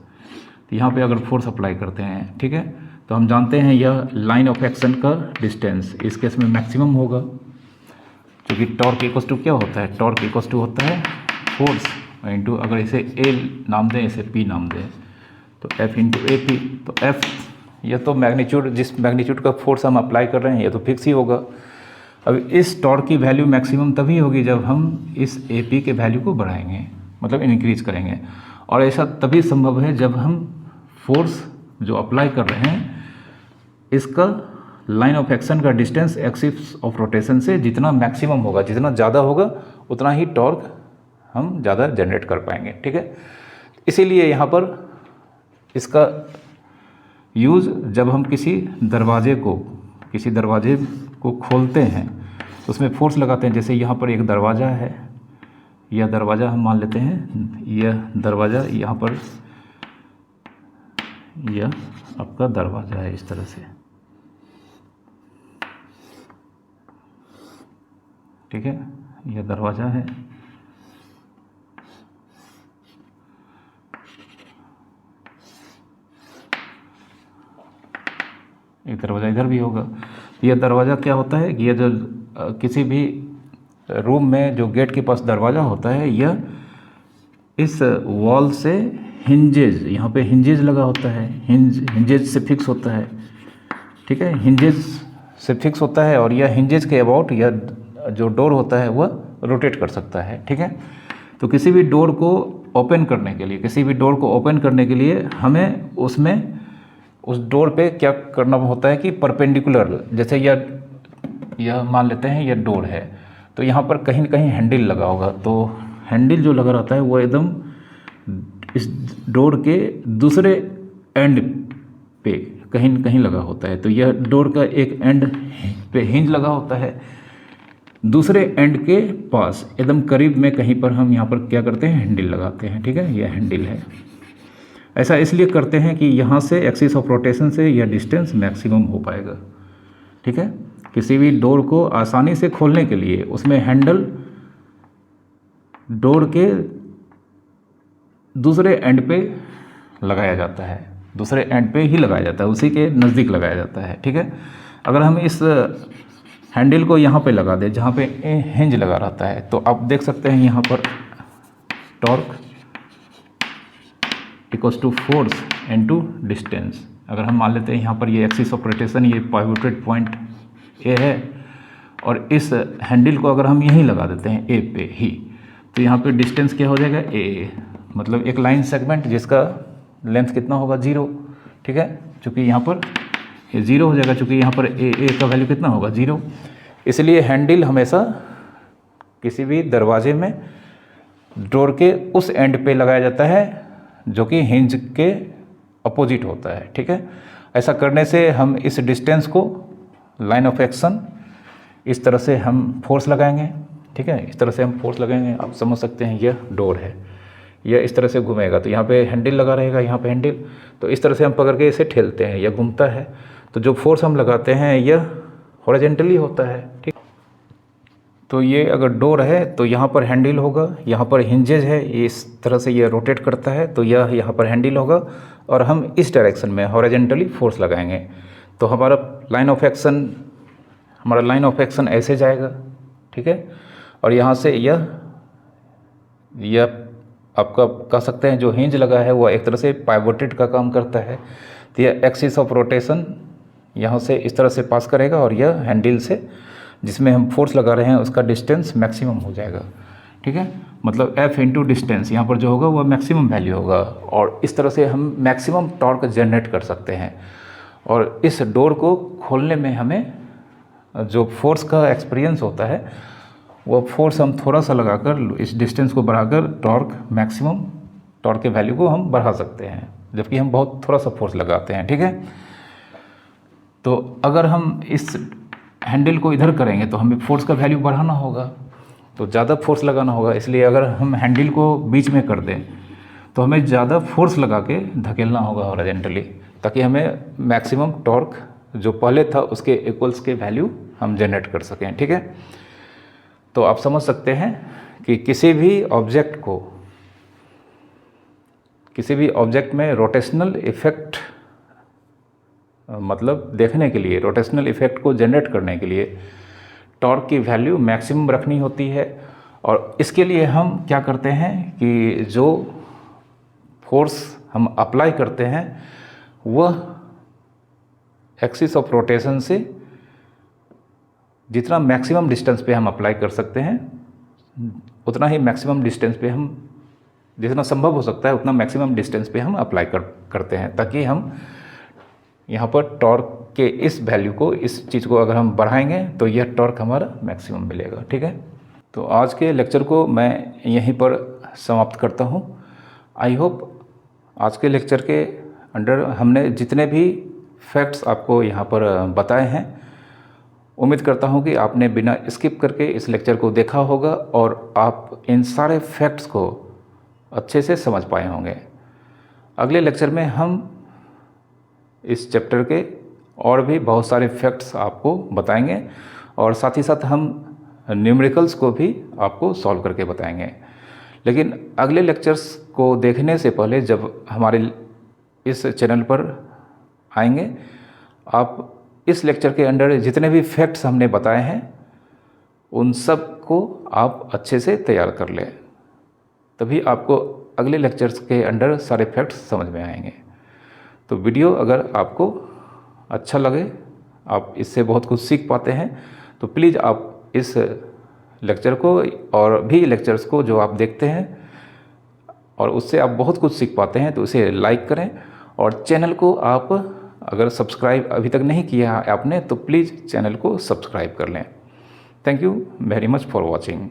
तो यहाँ पे अगर फोर्स अप्लाई करते हैं, ठीक है, तो हम जानते हैं यह लाइन ऑफ एक्शन का डिस्टेंस इस केस में मैक्सिमम होगा, क्योंकि टॉर्क इक्वल टू क्या होता है, टॉर्क इक्वल टू होता है फोर्स इंटू, अगर इसे ए नाम दें, इसे पी नाम दें, तो एफ इंटू ए पी। तो एफ, यह तो मैग्नीट्यूड, जिस मैग्नीट्यूड का फोर्स हम अप्लाई कर रहे हैं, यह तो फिक्स ही होगा। अब इस टॉर्क की वैल्यू मैक्सिमम तभी होगी जब हम इस ए पी के वैल्यू को बढ़ाएंगे, मतलब इनक्रीज करेंगे, और ऐसा तभी संभव है जब हम फोर्स जो अप्लाई कर रहे हैं इसका लाइन ऑफ एक्शन का डिस्टेंस एक्सिस ऑफ रोटेशन से जितना मैक्सिमम होगा, जितना ज़्यादा होगा, उतना ही टॉर्क हम ज़्यादा जनरेट कर पाएंगे। ठीक है, इसीलिए यहाँ पर इसका यूज़ जब हम किसी दरवाजे को खोलते हैं तो उसमें फोर्स लगाते हैं। जैसे यहाँ पर एक दरवाज़ा है, यह दरवाज़ा हम मान लेते हैं, यह दरवाज़ा यहाँ पर, यह आपका दरवाज़ा है इस तरह से। ठीक है, यह दरवाज़ा है, एक दरवाज़ा इधर भी होगा। यह दरवाज़ा क्या होता है कि यह जो किसी भी रूम में जो गेट के पास दरवाज़ा होता है, यह इस वॉल से हिंजेज, यहाँ पे हिंजेज लगा होता है, हिंजेज से फिक्स होता है। ठीक है, हिंजेज से फिक्स होता है और यह हिंजेज के अबाउट यह जो डोर होता है वह रोटेट कर सकता है। ठीक है, तो किसी भी डोर को ओपन करने के लिए हमें उसमें उस डोर पे क्या करना होता है कि परपेंडिकुलर, जैसे यह मान लेते हैं यह डोर है, तो यहाँ पर कहीं न कहीं हैंडल लगा होगा, तो हैंडल जो लगा रहता है वो एकदम इस डोर के दूसरे एंड पे कहीं न कहीं लगा होता है। तो यह डोर का एक एंड पे हिंज लगा होता है, दूसरे एंड के पास एकदम करीब में कहीं पर हम यहाँ पर क्या करते हैं, हैंडल लगाते हैं। ठीक है, यह हैंडल है। ऐसा इसलिए करते हैं कि यहाँ से एक्सिस ऑफ रोटेशन से यह डिस्टेंस मैक्सिमम हो पाएगा। ठीक है, किसी भी डोर को आसानी से खोलने के लिए उसमें हैंडल डोर के दूसरे एंड पे लगाया जाता है, दूसरे एंड पे ही लगाया जाता है, उसी के नज़दीक लगाया जाता है। ठीक है, अगर हम इस हैंडल को यहाँ पे लगा दें जहाँ पे हिंज लगा रहता है, तो आप देख सकते हैं यहाँ पर torque equals to force into distance. अगर हम मान लेते हैं यहाँ पर ये एक्सिस ऑफ रोटेशन, ये पाइवोटेड पॉइंट ए है, और इस हैंडल को अगर हम यहीं लगा देते हैं ए पे ही, तो यहाँ पे डिस्टेंस क्या हो जाएगा, ए, मतलब एक लाइन सेगमेंट जिसका लेंथ कितना होगा, 0। ठीक है, चूँकि यहाँ पर ये 0 हो जाएगा, चूँकि यहाँ पर ए का वैल्यू कितना होगा, 0। इसलिए हैंडल हमेशा किसी भी दरवाजे में डोर के उस एंड पे लगाया जाता है जो कि हिंज के अपोजिट होता है। ठीक है, ऐसा करने से हम इस डिस्टेंस को, लाइन ऑफ एक्शन, इस तरह से हम फोर्स लगाएंगे। ठीक है, इस तरह से हम फोर्स लगाएंगे। आप समझ सकते हैं यह डोर है, यह इस तरह से घूमेगा, तो यहाँ पे हैंडल लगा रहेगा, यहाँ पे हैंडल, तो इस तरह से हम पकड़ के इसे ठेलते हैं, यह घूमता है, तो जो फोर्स हम लगाते हैं यह हॉरिजॉन्टली होता है। ठीक, तो ये अगर डोर है तो यहाँ पर हैंडल होगा, यहाँ पर हिंजेज है, इस तरह से ये रोटेट करता है, तो यह यहाँ पर हैंडल होगा, और हम इस डायरेक्शन में हॉरिजॉन्टली फोर्स लगाएंगे, तो हमारा लाइन ऑफ एक्शन ऐसे जाएगा। ठीक है, और यहाँ से यह आपका कह सकते हैं जो हिंज लगा है वह एक तरह से पाइवोटेड का काम करता है, तो यह एक्सिस ऑफ रोटेशन यहाँ से इस तरह से पास करेगा, और यह हैंडल से जिसमें हम फोर्स लगा रहे हैं उसका डिस्टेंस मैक्सिमम हो जाएगा। ठीक है, मतलब F इंटू डिस्टेंस यहाँ पर जो होगा वह मैक्सिमम वैल्यू होगा, और इस तरह से हम मैक्सिमम टॉर्क जनरेट कर सकते हैं। और इस डोर को खोलने में हमें जो फोर्स का एक्सपीरियंस होता है वो फोर्स हम थोड़ा सा लगाकर, इस डिस्टेंस को बढ़ाकर मैक्सिमम टॉर्क के वैल्यू को हम बढ़ा सकते हैं, जबकि हम बहुत थोड़ा सा फोर्स लगाते हैं। ठीक है, तो अगर हम इस हैंडल को इधर करेंगे तो हमें फोर्स का वैल्यू बढ़ाना होगा, तो ज़्यादा फोर्स लगाना होगा। इसलिए अगर हम हैंडल को बीच में कर दें तो हमें ज़्यादा फोर्स लगा के धकेलना होगा हॉरिजॉन्टली, ताकि हमें मैक्सिमम टॉर्क जो पहले था उसके इक्वल्स के वैल्यू हम जनरेट कर सकें। ठीक है, तो आप समझ सकते हैं कि किसी भी ऑब्जेक्ट में रोटेशनल इफेक्ट, मतलब देखने के लिए, रोटेशनल इफेक्ट को जनरेट करने के लिए टॉर्क की वैल्यू मैक्सिमम रखनी होती है। और इसके लिए हम क्या करते हैं कि जो फोर्स हम अप्लाई करते हैं वह एक्सिस ऑफ रोटेशन से जितना मैक्सिमम डिस्टेंस पे हम अप्लाई कर सकते हैं उतना ही मैक्सिमम डिस्टेंस पे हम, जितना संभव हो सकता है उतना मैक्सिमम डिस्टेंस पे हम अप्लाई करते हैं, ताकि हम यहाँ पर टॉर्क के इस वैल्यू को, इस चीज़ को अगर हम बढ़ाएंगे तो यह टॉर्क हमारा मैक्सिमम मिलेगा। ठीक है, तो आज के लेक्चर को मैं यहीं पर समाप्त करता हूँ। आई होप आज के लेक्चर के अंडर हमने जितने भी फैक्ट्स आपको यहाँ पर बताए हैं, उम्मीद करता हूँ कि आपने बिना स्किप करके इस लेक्चर को देखा होगा और आप इन सारे फैक्ट्स को अच्छे से समझ पाए होंगे। अगले लेक्चर में हम इस चैप्टर के और भी बहुत सारे फैक्ट्स आपको बताएंगे और साथ ही साथ हम न्यूमेरिकल्स को भी आपको सॉल्व करके बताएंगे। लेकिन अगले लेक्चर्स को देखने से पहले जब हमारे इस चैनल पर आएंगे, आप इस लेक्चर के अंडर जितने भी फैक्ट्स हमने बताए हैं उन सब को आप अच्छे से तैयार कर लें, तभी आपको अगले लेक्चर्स के अंडर सारे फैक्ट्स समझ में आएंगे। तो वीडियो अगर आपको अच्छा लगे, आप इससे बहुत कुछ सीख पाते हैं, तो प्लीज़ आप इस लेक्चर को और भी लेक्चर्स को जो आप देखते हैं और उससे आप बहुत कुछ सीख पाते हैं, तो उसे लाइक करें और चैनल को आप अगर सब्सक्राइब अभी तक नहीं किया है आपने, तो प्लीज़ चैनल को सब्सक्राइब कर लें। Thank you very much for watching.